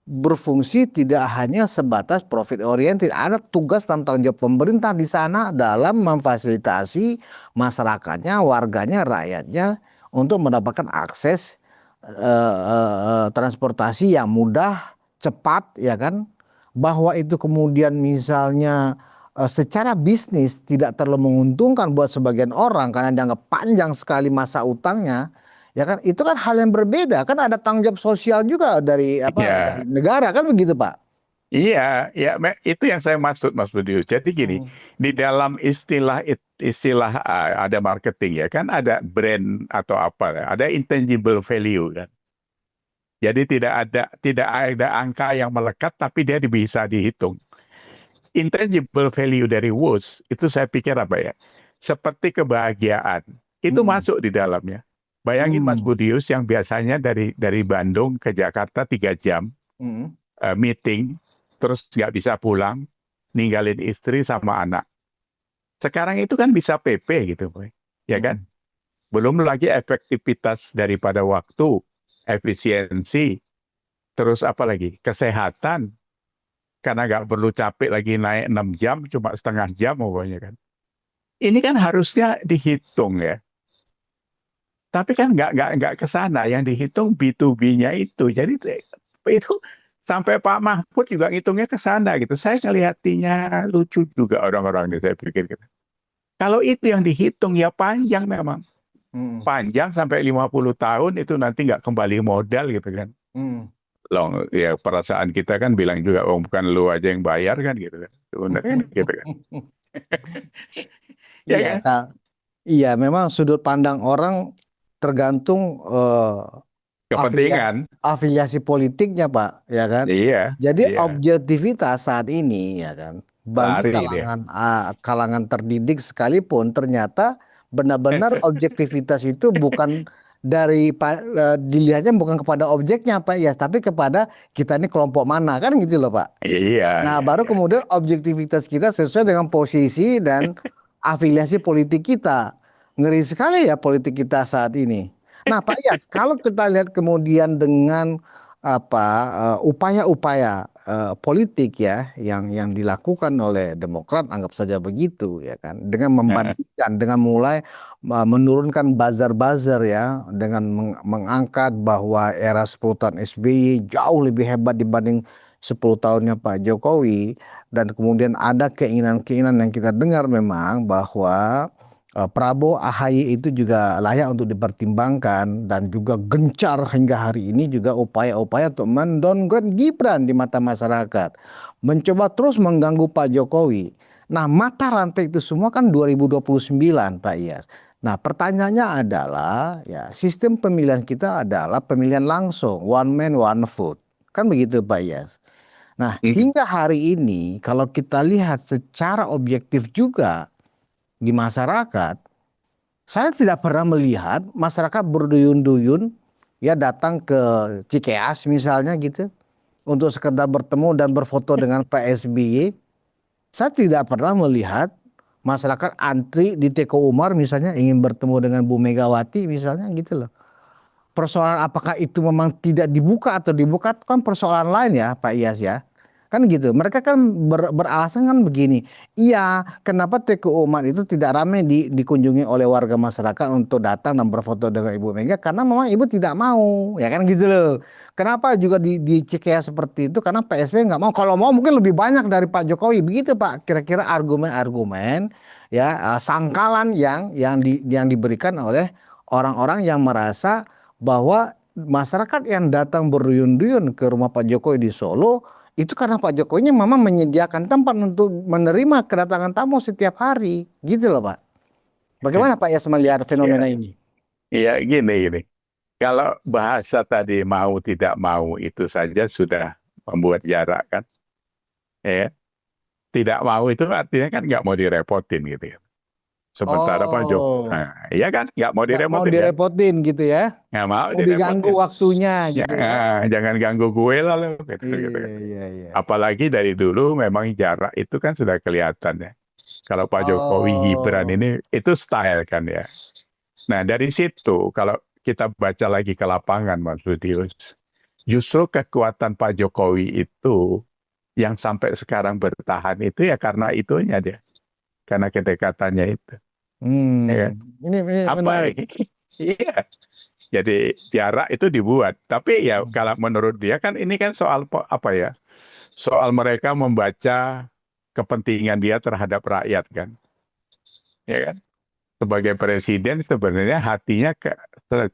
berfungsi tidak hanya sebatas profit oriented. Ada tugas dan tanggung jawab pemerintah di sana dalam memfasilitasi masyarakatnya, warganya, rakyatnya untuk mendapatkan akses transportasi yang mudah, cepat, ya kan? Bahwa itu kemudian misalnya secara bisnis tidak terlalu menguntungkan buat sebagian orang karena dianggap panjang sekali masa utangnya. Ya kan, itu kan hal yang berbeda. Kan ada tanggung jawab sosial juga dari dari iya. negara, kan begitu, Pak? Iya, ya itu yang saya maksud Mas Budi. Jadi gini, Hmm. di dalam istilah ada marketing ya kan ada brand atau apa ya, ada intangible value kan. Jadi tidak ada angka yang melekat tapi dia bisa dihitung. Intangible value dari WOS itu saya pikir apa ya? Seperti kebahagiaan. Itu Hmm. masuk di dalamnya. Bayangin Mas Hmm. Budius yang biasanya dari Bandung ke Jakarta 3 jam Hmm. meeting, terus nggak bisa pulang, ninggalin istri sama anak. Sekarang itu kan bisa PP gitu, Boy. Ya kan? Hmm. Belum lagi efektivitas daripada waktu, efisiensi, terus apa lagi? Kesehatan, karena nggak perlu capek lagi naik 6 jam, cuma setengah jam pokoknya kan. Ini kan harusnya dihitung ya. Tapi kan nggak ke sana. Yang dihitung B2B-nya itu. Jadi itu sampai Pak Mahfud juga ngitungnya ke sana gitu. Saya ngeliatinya lucu juga orang-orang ini saya pikir gitu. Kalau itu yang dihitung ya panjang memang. Hmm. Panjang sampai 50 tahun itu nanti nggak kembali modal gitu kan. Hmm. Loh, ya perasaan kita kan bilang juga, oh bukan lu aja yang bayar kan gitu kan. Sebenarnya kan gitu kan. Ya Iya, kan? Kak. Iya, memang sudut pandang orang tergantung Kepentingan. afiliasi politiknya, Pak, ya kan? Iya, Jadi iya. objektivitas saat ini, ya kan, bagi Lari dia. kalangan terdidik sekalipun ternyata benar-benar objektivitas itu bukan dilihatnya bukan kepada objeknya, Pak, ya, tapi kepada kita ini kelompok mana, kan gitu loh, Pak. Iya, Nah, iya, baru iya. kemudian objektivitas kita sesuai dengan posisi dan afiliasi politik kita. Ngeri sekali ya politik kita saat ini. Nah, Pak Yas, kalau kita lihat kemudian dengan upaya-upaya politik ya yang dilakukan oleh Demokrat, anggap saja begitu ya kan, dengan membandingkan, dengan mulai menurunkan buzzer-buzzer ya, dengan mengangkat bahwa era 10 tahun SBY jauh lebih hebat dibanding 10 tahunnya Pak Jokowi, dan kemudian ada keinginan-keinginan yang kita dengar memang bahwa Prabowo AHY itu juga layak untuk dipertimbangkan, dan juga gencar hingga hari ini juga upaya-upaya untuk mendowngrade Gibran di mata masyarakat, mencoba terus mengganggu Pak Jokowi. Nah, mata rantai itu semua kan 2029 Pak Iyas. Nah, pertanyaannya adalah ya sistem pemilihan kita adalah pemilihan langsung, one man one vote. Kan begitu Pak Yas. Nah, Hmm. hingga hari ini kalau kita lihat secara objektif juga di masyarakat, saya tidak pernah melihat masyarakat berduyun-duyun ya datang ke Cikeas misalnya gitu untuk sekedar bertemu dan berfoto dengan Pak SBY. Saya tidak pernah melihat masyarakat antri di Teko Umar misalnya ingin bertemu dengan Bu Megawati misalnya gitu loh. Persoalan apakah itu memang tidak dibuka atau dibuka itu kan persoalan lain ya Pak Iyas ya. Kan gitu. Mereka kan beralasan kan begini. Iya, kenapa Teku Umar itu tidak ramai dikunjungi oleh warga masyarakat untuk datang dan berfoto dengan Ibu Mega karena memang Ibu tidak mau, ya kan gitu loh. Kenapa juga di Cikeas seperti itu? Karena PSB nggak mau. Kalau mau mungkin lebih banyak dari Pak Jokowi. Begitu Pak. Kira-kira argumen-argumen ya sangkalan yang diberikan oleh orang-orang yang merasa bahwa masyarakat yang datang berduyun-duyun ke rumah Pak Jokowi di Solo itu karena Pak Jokowinya memang menyediakan tempat untuk menerima kedatangan tamu setiap hari, gitu loh Pak. Bagaimana Pak Yas melihat Ya, fenomena ini? ya gini. Kalau bahasa tadi mau tidak mau itu saja sudah membuat jarak kan. Ya, tidak mau itu artinya kan nggak mau direpotin gitu ya. Sementara Pak Joko, Oh, nah, iya kan nggak mau nggak mau direpotin kan, direpotin gitu ya? nggak mau Mau diganggu direpotin. waktunya gitu ya? Jangan ganggu gue lah lo, gitu. Iya, iya, iya. Apalagi dari dulu memang jarak itu kan sudah kelihatan ya. Kalau Pak Jokowi Gibran Oh, ini itu style kan ya. Nah dari situ kalau kita baca lagi ke lapangan Mas Ludius, justru kekuatan Pak Jokowi itu yang sampai sekarang bertahan itu ya karena itunya dia, karena kedekatannya itu. Ya kan? ini Apa menarik. ini? Iya. Jadi jarak itu dibuat. Tapi ya kalau menurut dia kan ini kan soal apa ya? Soal mereka membaca kepentingan dia terhadap rakyat kan. Ya kan? Sebagai presiden sebenarnya hatinya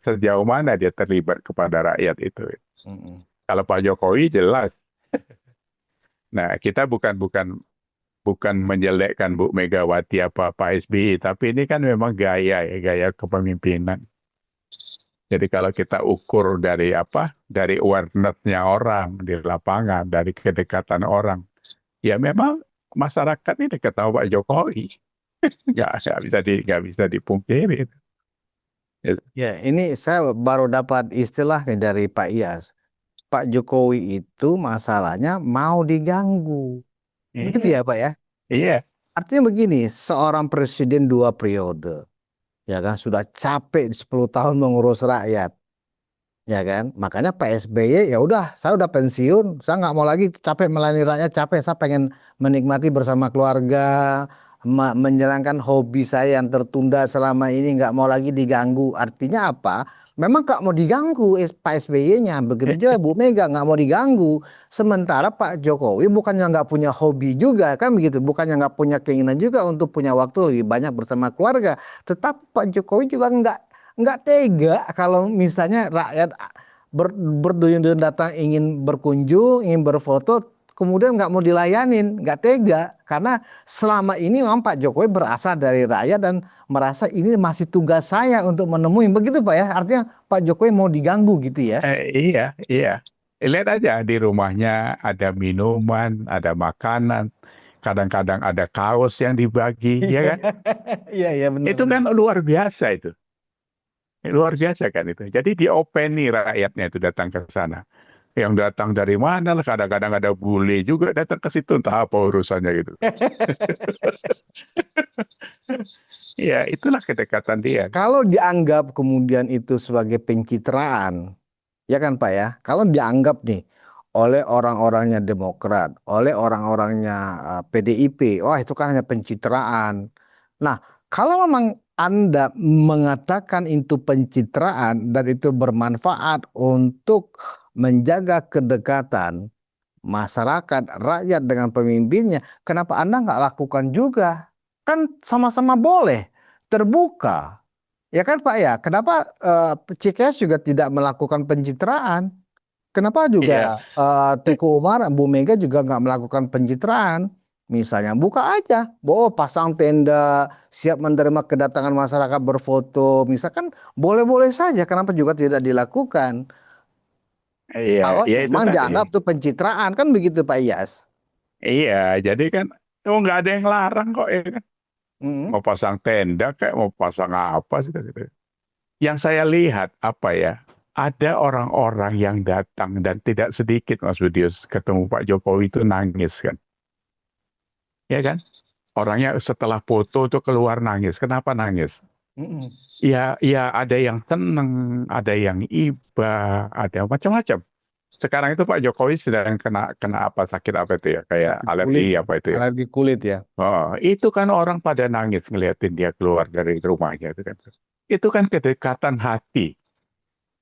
sejauh mana dia terlibat kepada rakyat itu. Mm-mm. Kalau Pak Jokowi jelas. Nah, kita bukan menjelekkan Bu Megawati apa Pak SBY, tapi ini kan memang gaya ya, gaya kepemimpinan. Jadi kalau kita ukur dari apa, dari awareness-nya orang di lapangan, dari kedekatan orang, ya memang masyarakat ini dekat sama Pak Jokowi, nggak bisa dipungkiri. Ya, Ya, ini saya baru dapat istilah nih dari Pak Iyas. Pak Jokowi itu masalahnya mau diganggu. Begitu Iya, ya Pak ya? iya, Artinya begini, seorang presiden 2 periode, ya kan, sudah capek 10 tahun mengurus rakyat, ya kan. Makanya Pak SBY ya udah, saya udah pensiun, saya nggak mau lagi capek melayani rakyat, capek, saya pengen menikmati bersama keluarga, menjalankan hobi saya yang tertunda selama ini, nggak mau lagi diganggu. Artinya apa? Memang nggak mau diganggu Pak SBY-nya, begitu juga Bu Mega nggak mau diganggu. Sementara Pak Jokowi bukannya nggak punya hobi juga kan begitu, bukannya nggak punya keinginan juga untuk punya waktu lebih banyak bersama keluarga. Tetap Pak Jokowi juga nggak tega kalau misalnya rakyat berduyun-duyun datang ingin berkunjung, ingin berfoto, kemudian nggak mau dilayanin, nggak tega. Karena selama ini memang Pak Jokowi berasal dari rakyat dan merasa ini masih tugas saya untuk menemui. Begitu Pak ya, artinya Pak Jokowi mau diganggu gitu ya. iya. Lihat aja di rumahnya ada minuman, ada makanan, kadang-kadang ada kaos yang dibagi, ya kan? Iya, iya Itu benar-benar. kan luar biasa itu. Luar biasa kan itu. Jadi diopeni rakyatnya itu datang ke sana. Yang datang dari mana lah, kadang-kadang ada bule juga datang ke situ, entah apa urusannya gitu. Ya, itulah kedekatan dia. Kalau dianggap kemudian itu sebagai pencitraan, ya kan Pak ya, kalau dianggap nih oleh orang-orangnya Demokrat, oleh orang-orangnya PDIP, wah itu kan hanya pencitraan. Nah, kalau memang Anda mengatakan itu pencitraan dan itu bermanfaat untuk menjaga kedekatan masyarakat, rakyat dengan pemimpinnya, kenapa Anda nggak lakukan juga? Kan sama-sama boleh, terbuka. Ya kan Pak ya, kenapa CKS juga tidak melakukan pencitraan? Kenapa Iya, juga Teku Umar, Bu Mega juga nggak melakukan pencitraan? misalnya buka aja, pasang tenda, siap menerima kedatangan masyarakat berfoto, misalkan boleh-boleh saja. Kenapa juga tidak dilakukan? Iya, Kalau ya itu memang tadi. dianggap tuh pencitraan kan begitu Pak Iyas. Iya, jadi kan nggak ada yang larang kok ya kan. Mm. Mau pasang tenda kayak mau pasang apa sih gitu. Yang saya lihat apa ya, ada orang-orang yang datang dan tidak sedikit Mas Budius ketemu Pak Jokowi itu nangis kan, ya kan? Orangnya setelah foto tuh keluar nangis. Kenapa nangis? Mm-mm. Ya, ya ada yang seneng, ada yang iba, ada macam-macam. Sekarang itu Pak Jokowi sedang kena kena apa sakit apa itu ya, kayak Sakit kulit alergi ya, apa itu ya. alergi kulit ya. Oh, itu kan orang pada nangis ngeliatin dia keluar dari rumahnya itu kan. Itu kan kedekatan hati.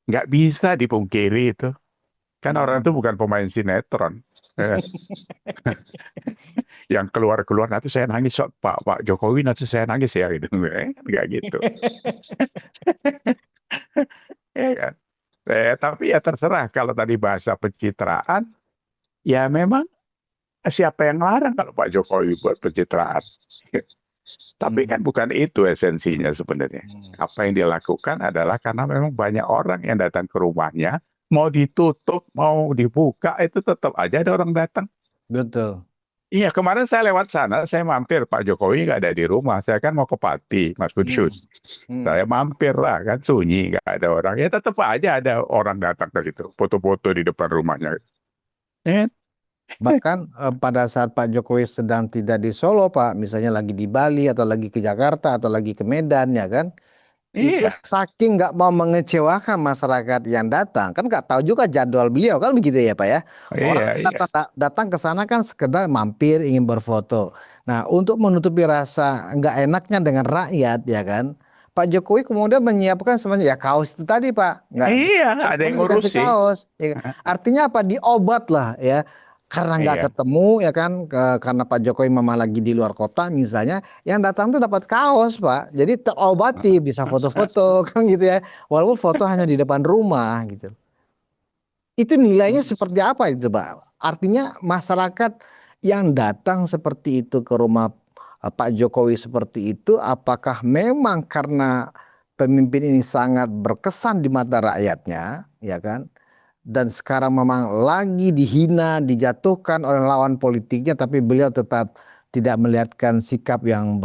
Nggak bisa dipungkiri itu. Kan orang Mm. itu bukan pemain sinetron. Eh, yang keluar-keluar nanti saya nangis, "Sok, Pak Jokowi nanti saya nangis ya gitu." Nggak gitu. Ya kan? Tapi ya terserah kalau tadi bahasa pencitraan, ya memang siapa yang larang kalau Pak Jokowi buat pencitraan. Tapi Mm. kan bukan itu esensinya sebenarnya. Mm. Apa yang dia lakukan adalah karena memang banyak orang yang datang ke rumahnya, mau ditutup, mau dibuka, itu tetap aja ada orang datang. Betul. Iya, kemarin saya lewat sana, saya mampir, Pak Jokowi nggak ada di rumah. Saya kan mau ke Pati, Mas Budius. Mm. Mm. Saya mampir lah, kan sunyi, nggak ada orang. Ya tetap aja ada orang datang ke situ, foto-foto di depan rumahnya. Eh, Bahkan pada saat Pak Jokowi sedang tidak di Solo, Pak, misalnya lagi di Bali atau lagi ke Jakarta atau lagi ke Medan, ya kan? Itu iya, saking nggak mau mengecewakan masyarakat yang datang, kan nggak tahu juga jadwal beliau kan begitu ya Pak ya. Orang iya, iya. datang ke sana kan sekedar mampir ingin berfoto. Nah untuk menutupi rasa nggak enaknya dengan rakyat ya kan, Pak Jokowi kemudian menyiapkan semuanya ya kaos itu tadi Pak, nggak Iya, nggak ada yang kemudian dikasih ngurusi. kaos. Ya. Artinya apa? Diobat lah ya. Karena nggak Iya. ketemu ya kan, karena Pak Jokowi memang lagi di luar kota misalnya, yang datang tuh dapat kaos, Pak. Jadi terobati, bisa foto-foto kan gitu ya. Walaupun foto hanya di depan rumah gitu. Itu nilainya seperti apa itu, Pak? Artinya masyarakat yang datang seperti itu ke rumah Pak Jokowi seperti itu, apakah memang karena pemimpin ini sangat berkesan di mata rakyatnya, ya kan? Dan sekarang memang lagi dihina, dijatuhkan oleh lawan politiknya, tapi beliau tetap tidak melihatkan sikap yang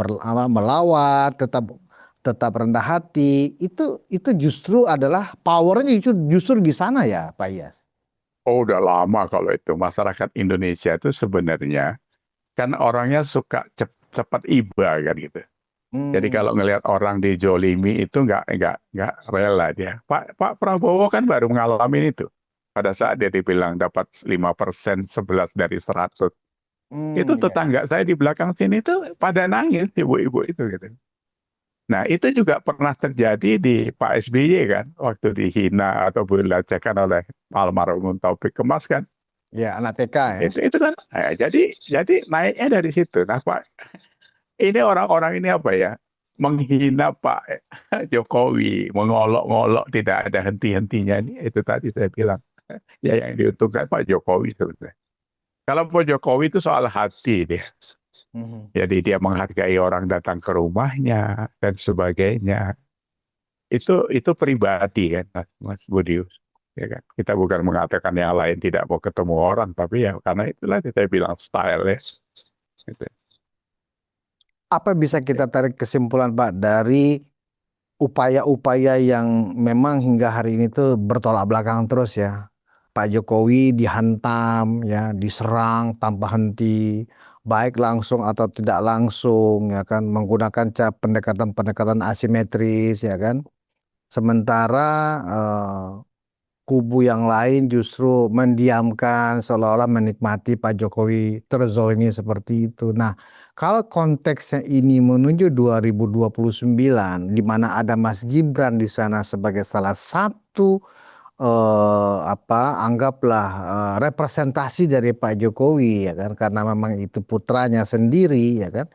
melawat, tetap rendah hati. Itu justru adalah powernya justru di sana ya, Pak Iyas. Oh, udah lama kalau itu. Masyarakat Indonesia itu sebenarnya kan orangnya suka cepat iba kan gitu. Jadi Hmm, kalau ngelihat orang dijolimi itu nggak rela dia. Pak Prabowo kan baru ngalamin itu. Pada saat dia dibilang dapat 5%, 11 dari 100. Itu ya. tetangga saya di belakang sini tuh pada nangis, ibu-ibu itu gitu. Nah, itu juga pernah terjadi di Pak SBY kan, waktu dihina atau dilecehkan oleh almarhum Taufik Kemas kan. Ya, anak TK ya. Itu kan, jadi naiknya dari situ. Nah, Pak, ini orang-orang ini apa ya? Menghina Pak Jokowi, mengolok-ngolok tidak ada henti-hentinya. Ini itu tadi saya bilang. Ya yang diuntungkan Pak Jokowi sebenarnya. Kalau Pak Jokowi itu soal hati dia. Mhm. Jadi dia menghargai orang datang ke rumahnya dan sebagainya. Itu pribadi kan, Mas Budius. Ya kan? Kita bukan mengatakan yang lain tidak mau ketemu orang, tapi ya karena itulah kita bilang stylish. Gitu. Apa bisa kita tarik kesimpulan Pak dari upaya-upaya yang memang hingga hari ini tuh bertolak belakang terus ya. Pak Jokowi dihantam ya, diserang tanpa henti, baik langsung atau tidak langsung ya kan, menggunakan pendekatan-pendekatan asimetris ya kan. Sementara kubu yang lain justru mendiamkan seolah-olah menikmati Pak Jokowi terzolimi seperti itu. Nah, kalau konteksnya ini menuju 2029 di mana ada Mas Gibran di sana sebagai salah satu anggaplah representasi dari Pak Jokowi ya kan karena memang itu putranya sendiri ya kan.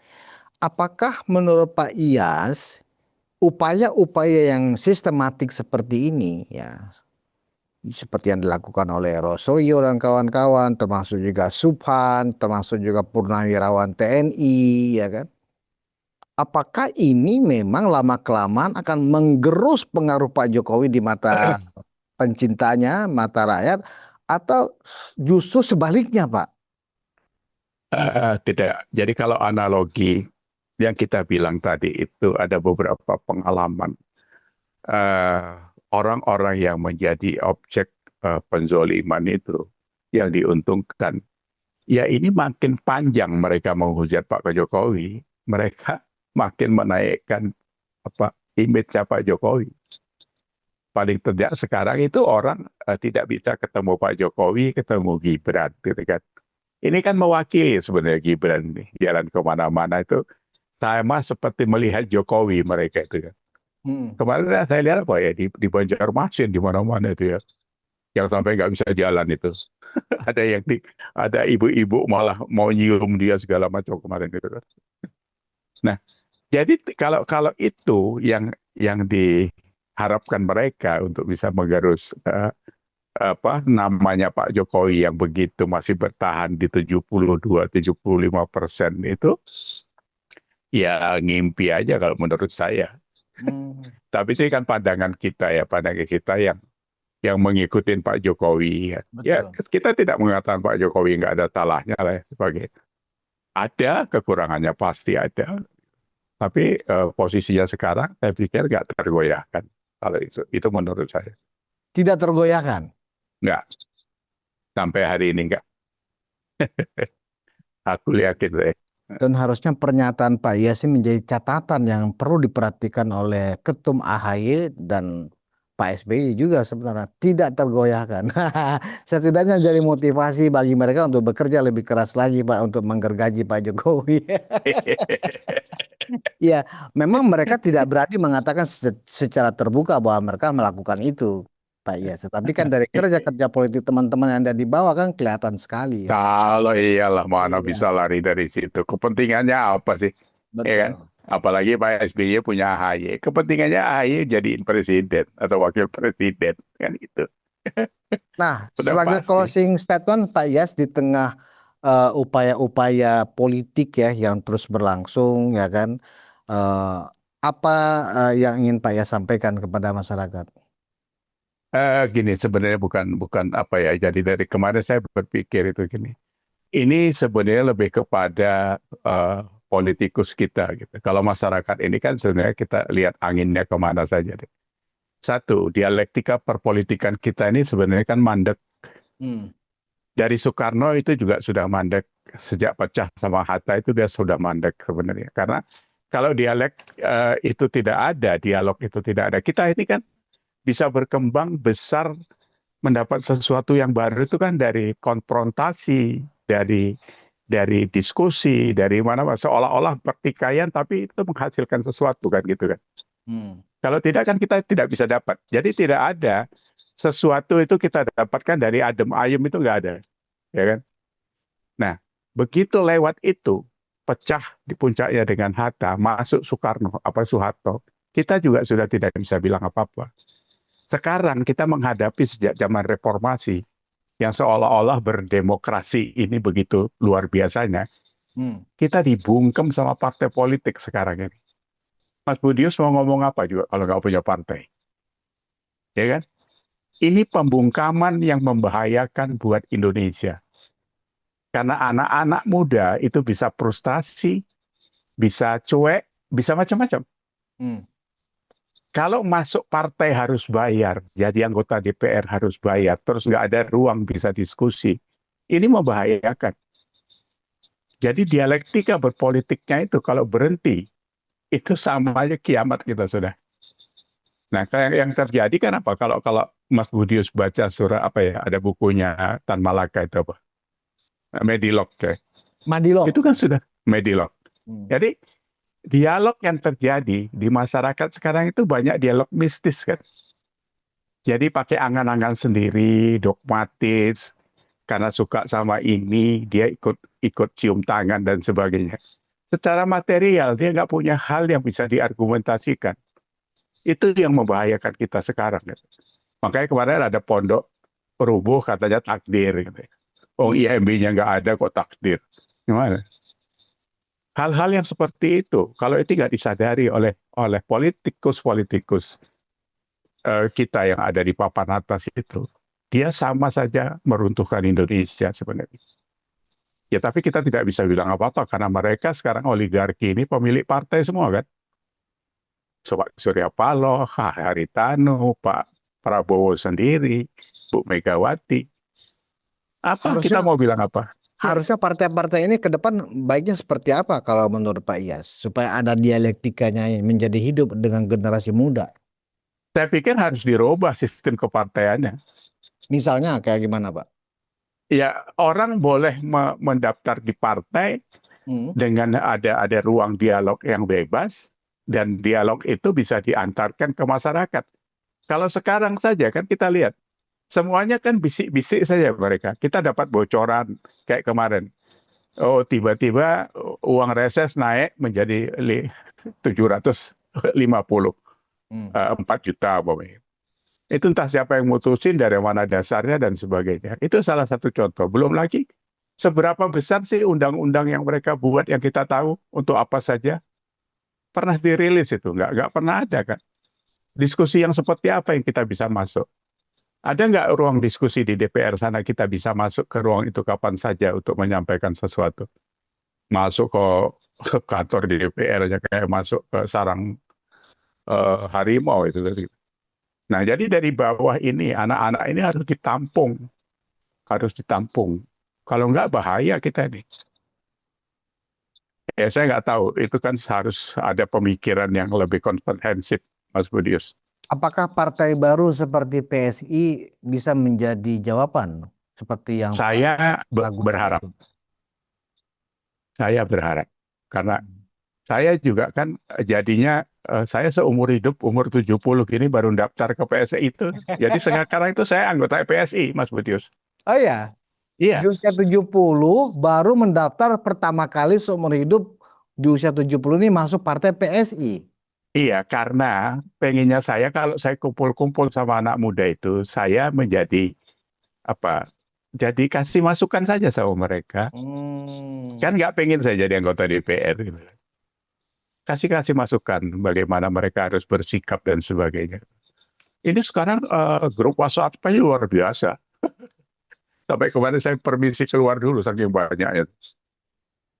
Apakah menurut Pak Iyas upaya-upaya yang sistematik seperti ini ya seperti yang dilakukan oleh Rosario dan kawan-kawan, termasuk juga Subhan, termasuk juga Purnawirawan TNI, ya kan? Apakah ini memang lama-kelamaan akan menggerus pengaruh Pak Jokowi di mata pencintanya, mata rakyat, atau justru sebaliknya, Pak? Tidak. Jadi kalau analogi yang kita bilang tadi itu ada beberapa pengalaman eh, orang-orang yang menjadi objek penzoliman itu yang diuntungkan. Ya ini makin panjang mereka menghujat Pak Jokowi, mereka makin menaikkan image Pak Jokowi. Paling tidak sekarang itu orang tidak bisa ketemu Pak Jokowi, ketemu Gibran, gitu kan. Ini kan mewakili sebenarnya Gibran nih, jalan kemana-mana itu sama seperti melihat Jokowi mereka itu kan. Hmm. Kemarin saya lihat apa ya di Banjarmasin di mana-mana itu ya, yang sampai nggak bisa jalan itu. Ada yang ada ibu-ibu malah mau nyium dia segala macam kemarin gitu kan. Nah, jadi kalau kalau itu yang diharapkan mereka untuk bisa menggerus namanya Pak Jokowi yang begitu masih bertahan di 72-75% itu, ya ngimpi aja kalau menurut saya. Hmm. Tapi sih kan pandangan kita yang mengikuti Pak Jokowi. Ya, Betul. kita tidak mengatakan Pak Jokowi nggak ada salahnya lah ya, sebagai ada kekurangannya pasti ada. Tapi posisinya sekarang saya pikir nggak tergoyahkan. Kalau itu menurut saya Tidak tergoyahkan. nggak, sampai hari ini nggak. Aku yakin deh. Dan harusnya pernyataan Pak Yasin menjadi catatan yang perlu diperhatikan oleh Ketum AHY dan Pak SBY juga sebenarnya tidak tergoyahkan. Setidaknya jadi motivasi bagi mereka untuk bekerja lebih keras lagi Pak untuk menggergaji Pak Jokowi. Ya, memang mereka tidak berani mengatakan secara terbuka bahwa mereka melakukan itu, Pak Yasin. Tapi kan dari kerja-kerja politik teman-teman yang ada di bawah kan kelihatan sekali ya. Kalau iyalah mana Iya, bisa lari dari situ. Kepentingannya apa sih? Ya kan? betul. Apalagi Pak SBY punya AHY. Kepentingannya AHY jadiin presiden atau wakil presiden. Kan gitu. Nah, Udah sebagai pasti. closing statement Pak Yas di tengah upaya-upaya politik ya yang terus berlangsung ya kan, eh, apa yang ingin Pak Yas sampaikan kepada masyarakat? Gini, sebenarnya bukan bukan apa ya. Jadi dari kemarin saya berpikir itu gini. Ini sebenarnya lebih kepada eh, politikus kita gitu. Kalau masyarakat ini kan sebenarnya kita lihat anginnya kemana saja deh. Satu, dialektika perpolitikan kita ini sebenarnya kan mandek. Hmm. Dari Soekarno itu juga sudah mandek. Sejak pecah sama Hatta itu dia sudah mandek sebenarnya. Karena kalau dialek itu tidak ada, dialog itu tidak ada. Kita ini kan bisa berkembang besar mendapat sesuatu yang baru itu kan dari konfrontasi, dari diskusi, dari mana seolah-olah pertikaian tapi itu menghasilkan sesuatu kan gitu kan. Hmm. Kalau tidak kan kita tidak bisa dapat. Jadi tidak ada sesuatu itu kita dapatkan dari adem ayem itu nggak ada, ya kan? Nah, begitu lewat itu pecah di puncaknya dengan Hatta, masuk Soekarno apa Soeharto, kita juga sudah tidak bisa bilang apa-apa. Sekarang kita menghadapi sejak zaman reformasi yang seolah-olah berdemokrasi ini begitu luar biasanya, Hmm. kita dibungkem sama partai politik sekarang ini. Mas Budius mau ngomong apa juga kalau nggak punya partai, ya kan? Ini pembungkaman yang membahayakan buat Indonesia. Karena anak-anak muda itu bisa frustasi, bisa cuek, bisa macam-macam. Hmm. Kalau masuk partai harus bayar, jadi anggota DPR harus bayar, terus nggak ada ruang bisa diskusi. Ini membahayakan. Jadi dialektika berpolitiknya itu kalau berhenti, itu sama aja kiamat kita sudah. Nah, kayak yang terjadi kan apa? Kalau kalau Mas Budius baca surah apa ya? Ada bukunya Tan Malaka itu apa? Medilog ya. Itu Madilog. kan sudah Medilog. Hmm. Jadi dialog yang terjadi di masyarakat sekarang itu banyak dialog mistis kan. Jadi pakai angan-angan sendiri, dogmatis, karena suka sama ini, dia ikut ikut cium tangan dan sebagainya. Secara material dia nggak punya hal yang bisa diargumentasikan. Itu yang membahayakan kita sekarang. Makanya kemarin ada pondok rubuh katanya takdir. Gitu. Oh IMB-nya nggak ada kok takdir. Gimana? Hal-hal yang seperti itu, kalau itu nggak disadari oleh politikus-politikus kita yang ada di papan atas itu, dia sama saja meruntuhkan Indonesia sebenarnya. Ya tapi kita tidak bisa bilang apa-apa karena mereka sekarang oligarki ini pemilik partai semua kan. Pak Surya Paloh, Haritanu, Pak Prabowo sendiri, Bu Megawati. Apa kita Harusnya mau bilang apa? Ya, harusnya partai-partai ini ke depan baiknya seperti apa kalau menurut Pak Iyas supaya ada dialektikanya yang menjadi hidup dengan generasi muda. saya pikir harus dirubah sistem kepartaiannya. Misalnya kayak gimana, Pak? Ya orang boleh mendaftar di partai Hmm. dengan ada ruang dialog yang bebas dan dialog itu bisa diantarkan ke masyarakat. Kalau sekarang saja kan kita lihat semuanya kan bisik-bisik saja mereka. Kita dapat bocoran kayak kemarin. Oh tiba-tiba uang reses naik menjadi 750 Hmm. 4 juta umpamanya. Itu entah siapa yang mutusin dari mana dasarnya dan sebagainya. Itu salah satu contoh. Belum lagi seberapa besar sih undang-undang yang mereka buat yang kita tahu untuk apa saja pernah dirilis itu nggak pernah ada kan. Diskusi yang seperti apa yang kita bisa masuk? Ada nggak ruang diskusi di DPR sana kita bisa masuk ke ruang itu kapan saja untuk menyampaikan sesuatu? Masuk ke kantor di DPR aja kayak masuk ke sarang harimau itu. Nah, jadi dari bawah ini anak-anak ini harus ditampung. Kalau nggak bahaya kita nih. Ya saya nggak tahu, itu kan harus ada pemikiran yang lebih komprehensif, Mas Budius. Apakah partai baru seperti PSI bisa menjadi jawaban seperti yang Pak Saya ragukan berharap, itu? saya berharap. Karena saya juga kan jadinya, saya seumur hidup, umur 70 gini baru daftar ke PSI itu. Jadi sekarang itu saya anggota PSI, Mas Budius. Oh ya, di Iya, usia 70 baru mendaftar pertama kali seumur hidup di usia 70 ini masuk partai PSI. iya, karena pengennya saya kalau saya kumpul-kumpul sama anak muda itu, saya menjadi apa? Jadi kasih masukan saja sama mereka. Hmm. Kan nggak pengen saya jadi anggota DPR. Gitu. Kasih masukan bagaimana mereka harus bersikap dan sebagainya. Ini sekarang grup WhatsApp-nya luar biasa. Sampai kemarin saya permisi keluar dulu saking banyaknya.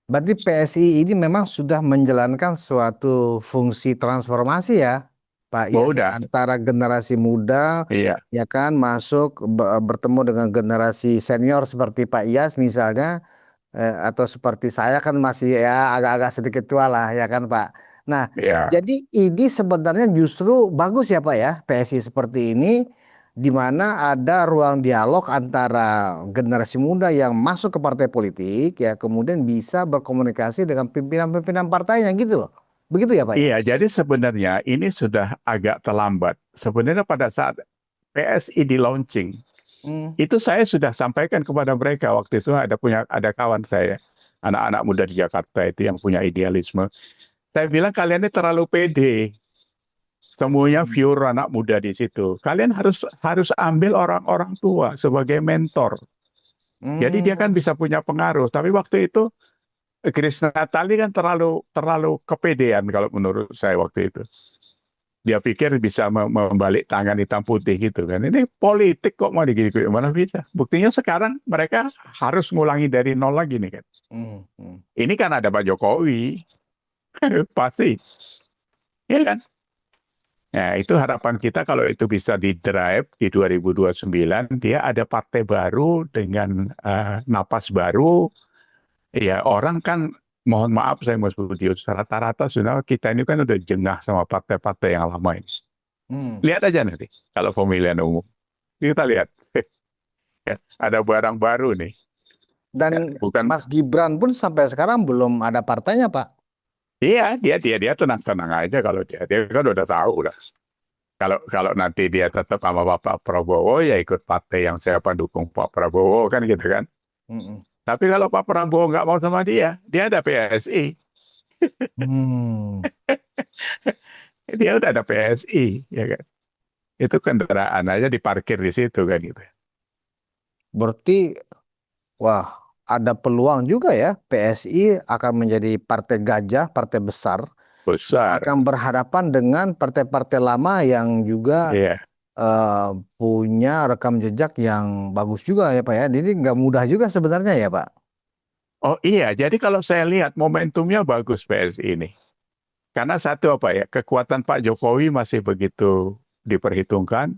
Berarti PSI ini memang sudah menjalankan suatu fungsi transformasi ya, Pak Oh, Iyas, ya, udah, antara generasi muda iya, ya kan masuk bertemu dengan generasi senior seperti Pak Iyas misalnya atau seperti saya kan masih ya agak-agak sedikit tua lah ya kan Pak. Nah, iya. jadi ini sebenarnya justru bagus ya Pak ya PSI seperti ini di mana ada ruang dialog antara generasi muda yang masuk ke partai politik ya kemudian bisa berkomunikasi dengan pimpinan-pimpinan partainya gitu loh. Begitu ya Pak ya? Iya, jadi sebenarnya ini sudah agak terlambat. Sebenarnya pada saat PSI di launching, Hmm. itu saya sudah sampaikan kepada mereka waktu itu ada kawan saya, anak-anak muda di Jakarta itu yang punya idealisme. Saya bilang kalian ini terlalu pede. Semuanya pure anak muda di situ. Kalian harus ambil orang-orang tua sebagai mentor. Jadi dia kan Hmm. bisa punya pengaruh. Tapi waktu itu Grace Natali kan terlalu kepedean kalau menurut saya waktu itu. Dia pikir bisa membalik tangan hitam putih gitu kan. Ini politik kok mau digini mana bisa. Buktinya sekarang mereka harus ngulangi dari nol lagi nih kan. Hmm. Hmm. Ini kan ada Pak Jokowi. Pasti. Ya kan? Nah, itu harapan kita kalau itu bisa di-drive di 2029, dia ada partai baru dengan napas baru. Ya, orang kan mohon maaf saya Mas Budius, rata-rata sebenarnya kita ini kan udah jengah sama partai-partai yang lama ini. Hmm. Lihat aja nanti kalau pemilihan umum. Kita lihat. Ya, ada barang baru nih. Ya, Dan bukan Mas Gibran pun sampai sekarang belum ada partainya Pak. iya, dia tenang-tenang aja kalau dia kan udah tahu lah. Kalau nanti dia tetap sama Pak Prabowo ya ikut partai yang siapa dukung Pak Prabowo kan gitu kan. Mm-mm. Tapi kalau Pak Prabowo nggak mau sama dia ada PSI. Hmm. Dia udah ada PSI, ya kan. Itu kendaraan aja diparkir di situ kan gitu. Berarti, wah, ada peluang juga ya PSI akan menjadi partai gajah, partai besar yang besar. akan berhadapan dengan partai-partai lama yang juga Iya. punya rekam jejak yang bagus juga ya Pak ya. Jadi nggak mudah juga sebenarnya ya Pak. Oh iya, jadi kalau saya lihat momentumnya bagus PSI ini. Karena satu apa ya, kekuatan Pak Jokowi masih begitu diperhitungkan.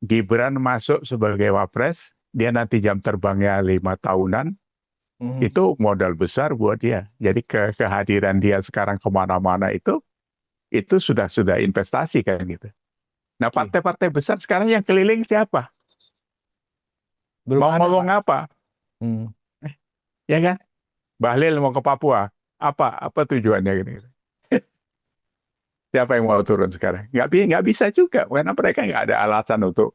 Gibran masuk sebagai wapres, dia nanti jam terbangnya 5 tahunan, Mhm. itu modal besar buat dia. Jadi kehadiran dia sekarang kemana-mana itu sudah investasi kan gitu. Nah Oke. partai-partai besar sekarang yang keliling siapa? Belum Mau ada ngomong Pak. apa? Hmm. Ya kan? Bahlil mau ke Papua. Apa tujuannya gitu? Siapa yang mau turun sekarang? Nggak bisa juga, karena mereka nggak ada alasan untuk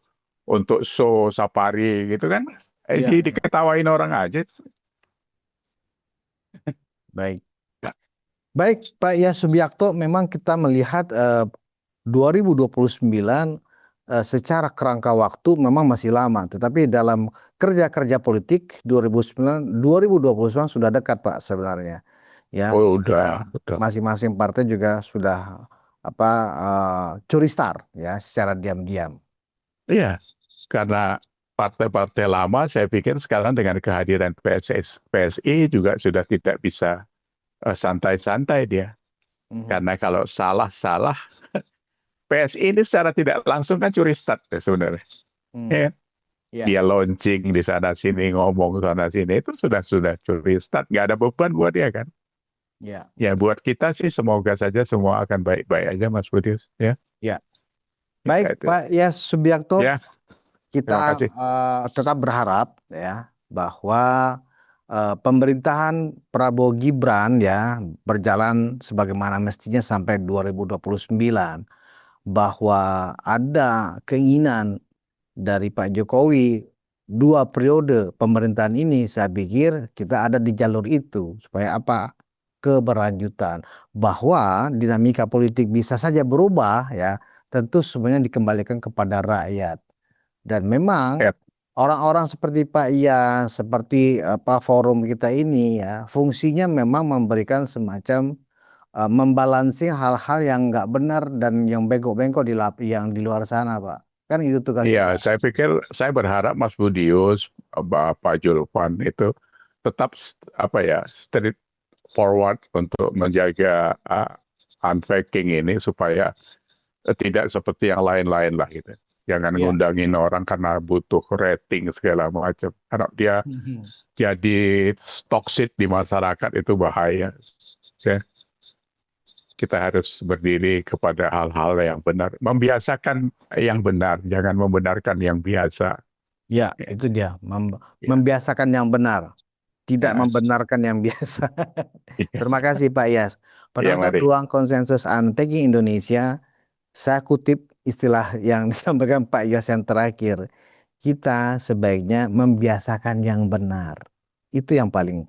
show safari gitu kan. Ya, ya. Diketawain orang aja. Baik. Baik Pak Yas Subiakto, memang kita melihat 2029 secara kerangka waktu memang masih lama, tetapi dalam kerja-kerja politik 2029 sudah dekat Pak sebenarnya. Ya, Oh udah. masing-masing partai juga sudah apa curi star ya secara diam-diam. Iya, karena partai-partai lama saya pikir sekarang dengan kehadiran PSI juga sudah tidak bisa santai-santai dia. Mhm. Karena kalau salah-salah, PSI ini secara tidak langsung kan curi start ya sebenarnya. Hmm. Ya, Ya, dia launching di sana sini, ngomong sana sini, itu sudah curi start. Nggak ada beban buat dia kan. ya, Ya buat kita sih semoga saja semua akan baik-baik aja Mas Budius. Ya, ya. Baik itu. Pak Yas Subiakto, Ya, terima kita kasih. tetap berharap ya bahwa pemerintahan Prabowo Gibran ya berjalan sebagaimana mestinya sampai 2029, bahwa ada keinginan dari Pak Jokowi 2 periode pemerintahan ini. Saya pikir kita ada di jalur itu supaya apa, keberlanjutan, bahwa dinamika politik bisa saja berubah ya, tentu sebenarnya dikembalikan kepada rakyat. Dan memang Ya, orang-orang seperti Pak Ian, seperti apa forum kita ini ya, fungsinya memang memberikan semacam membalansing hal-hal yang nggak benar dan yang bengkok-bengkok yang di luar sana, Pak. Kan itu tugasnya, iya, Pak. saya berharap Mas Budius, Pak Julpan itu tetap apa ya straight forward untuk menjaga unfaking ini supaya tidak seperti yang lain-lain lah gitu. Jangan Ya. ngundangin orang karena butuh rating segala macam. Karena dia Mhm. jadi toxic di masyarakat itu bahaya. Ya. Kita harus berdiri kepada hal-hal yang benar, membiasakan yang benar, jangan membenarkan yang biasa. Ya, Ya, itu dia, ya, membiasakan yang benar, tidak ya, membenarkan yang biasa. ya, Terima kasih, Pak Yas. ya, Pendengar mari. Ruang Konsensus Unpacking Indonesia, saya kutip istilah yang disampaikan Pak Yas yang terakhir. Kita sebaiknya membiasakan yang benar. Itu yang paling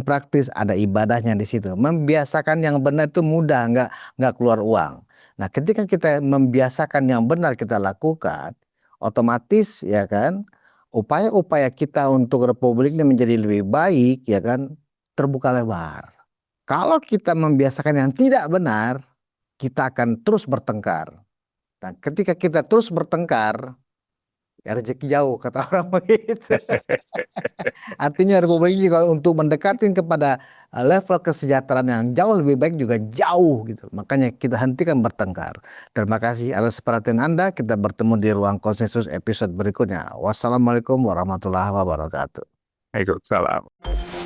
praktis, ada ibadahnya di situ. Membiasakan yang benar itu mudah, nggak keluar uang. Nah, ketika kita membiasakan yang benar kita lakukan, otomatis ya kan, upaya-upaya kita untuk republik ini menjadi lebih baik ya kan, terbuka lebar. Kalau kita membiasakan yang tidak benar, kita akan terus bertengkar. Nah, ketika kita terus bertengkar, ya rezeki jauh kata orang begitu. Artinya Republik ini kalau untuk mendekati kepada level kesejahteraan yang jauh lebih baik juga jauh gitu. Makanya kita hentikan bertengkar. Terima kasih atas perhatian Anda. Kita bertemu di Ruang Konsensus episode berikutnya. Wassalamualaikum warahmatullahi wabarakatuh. Waalaikumsalam.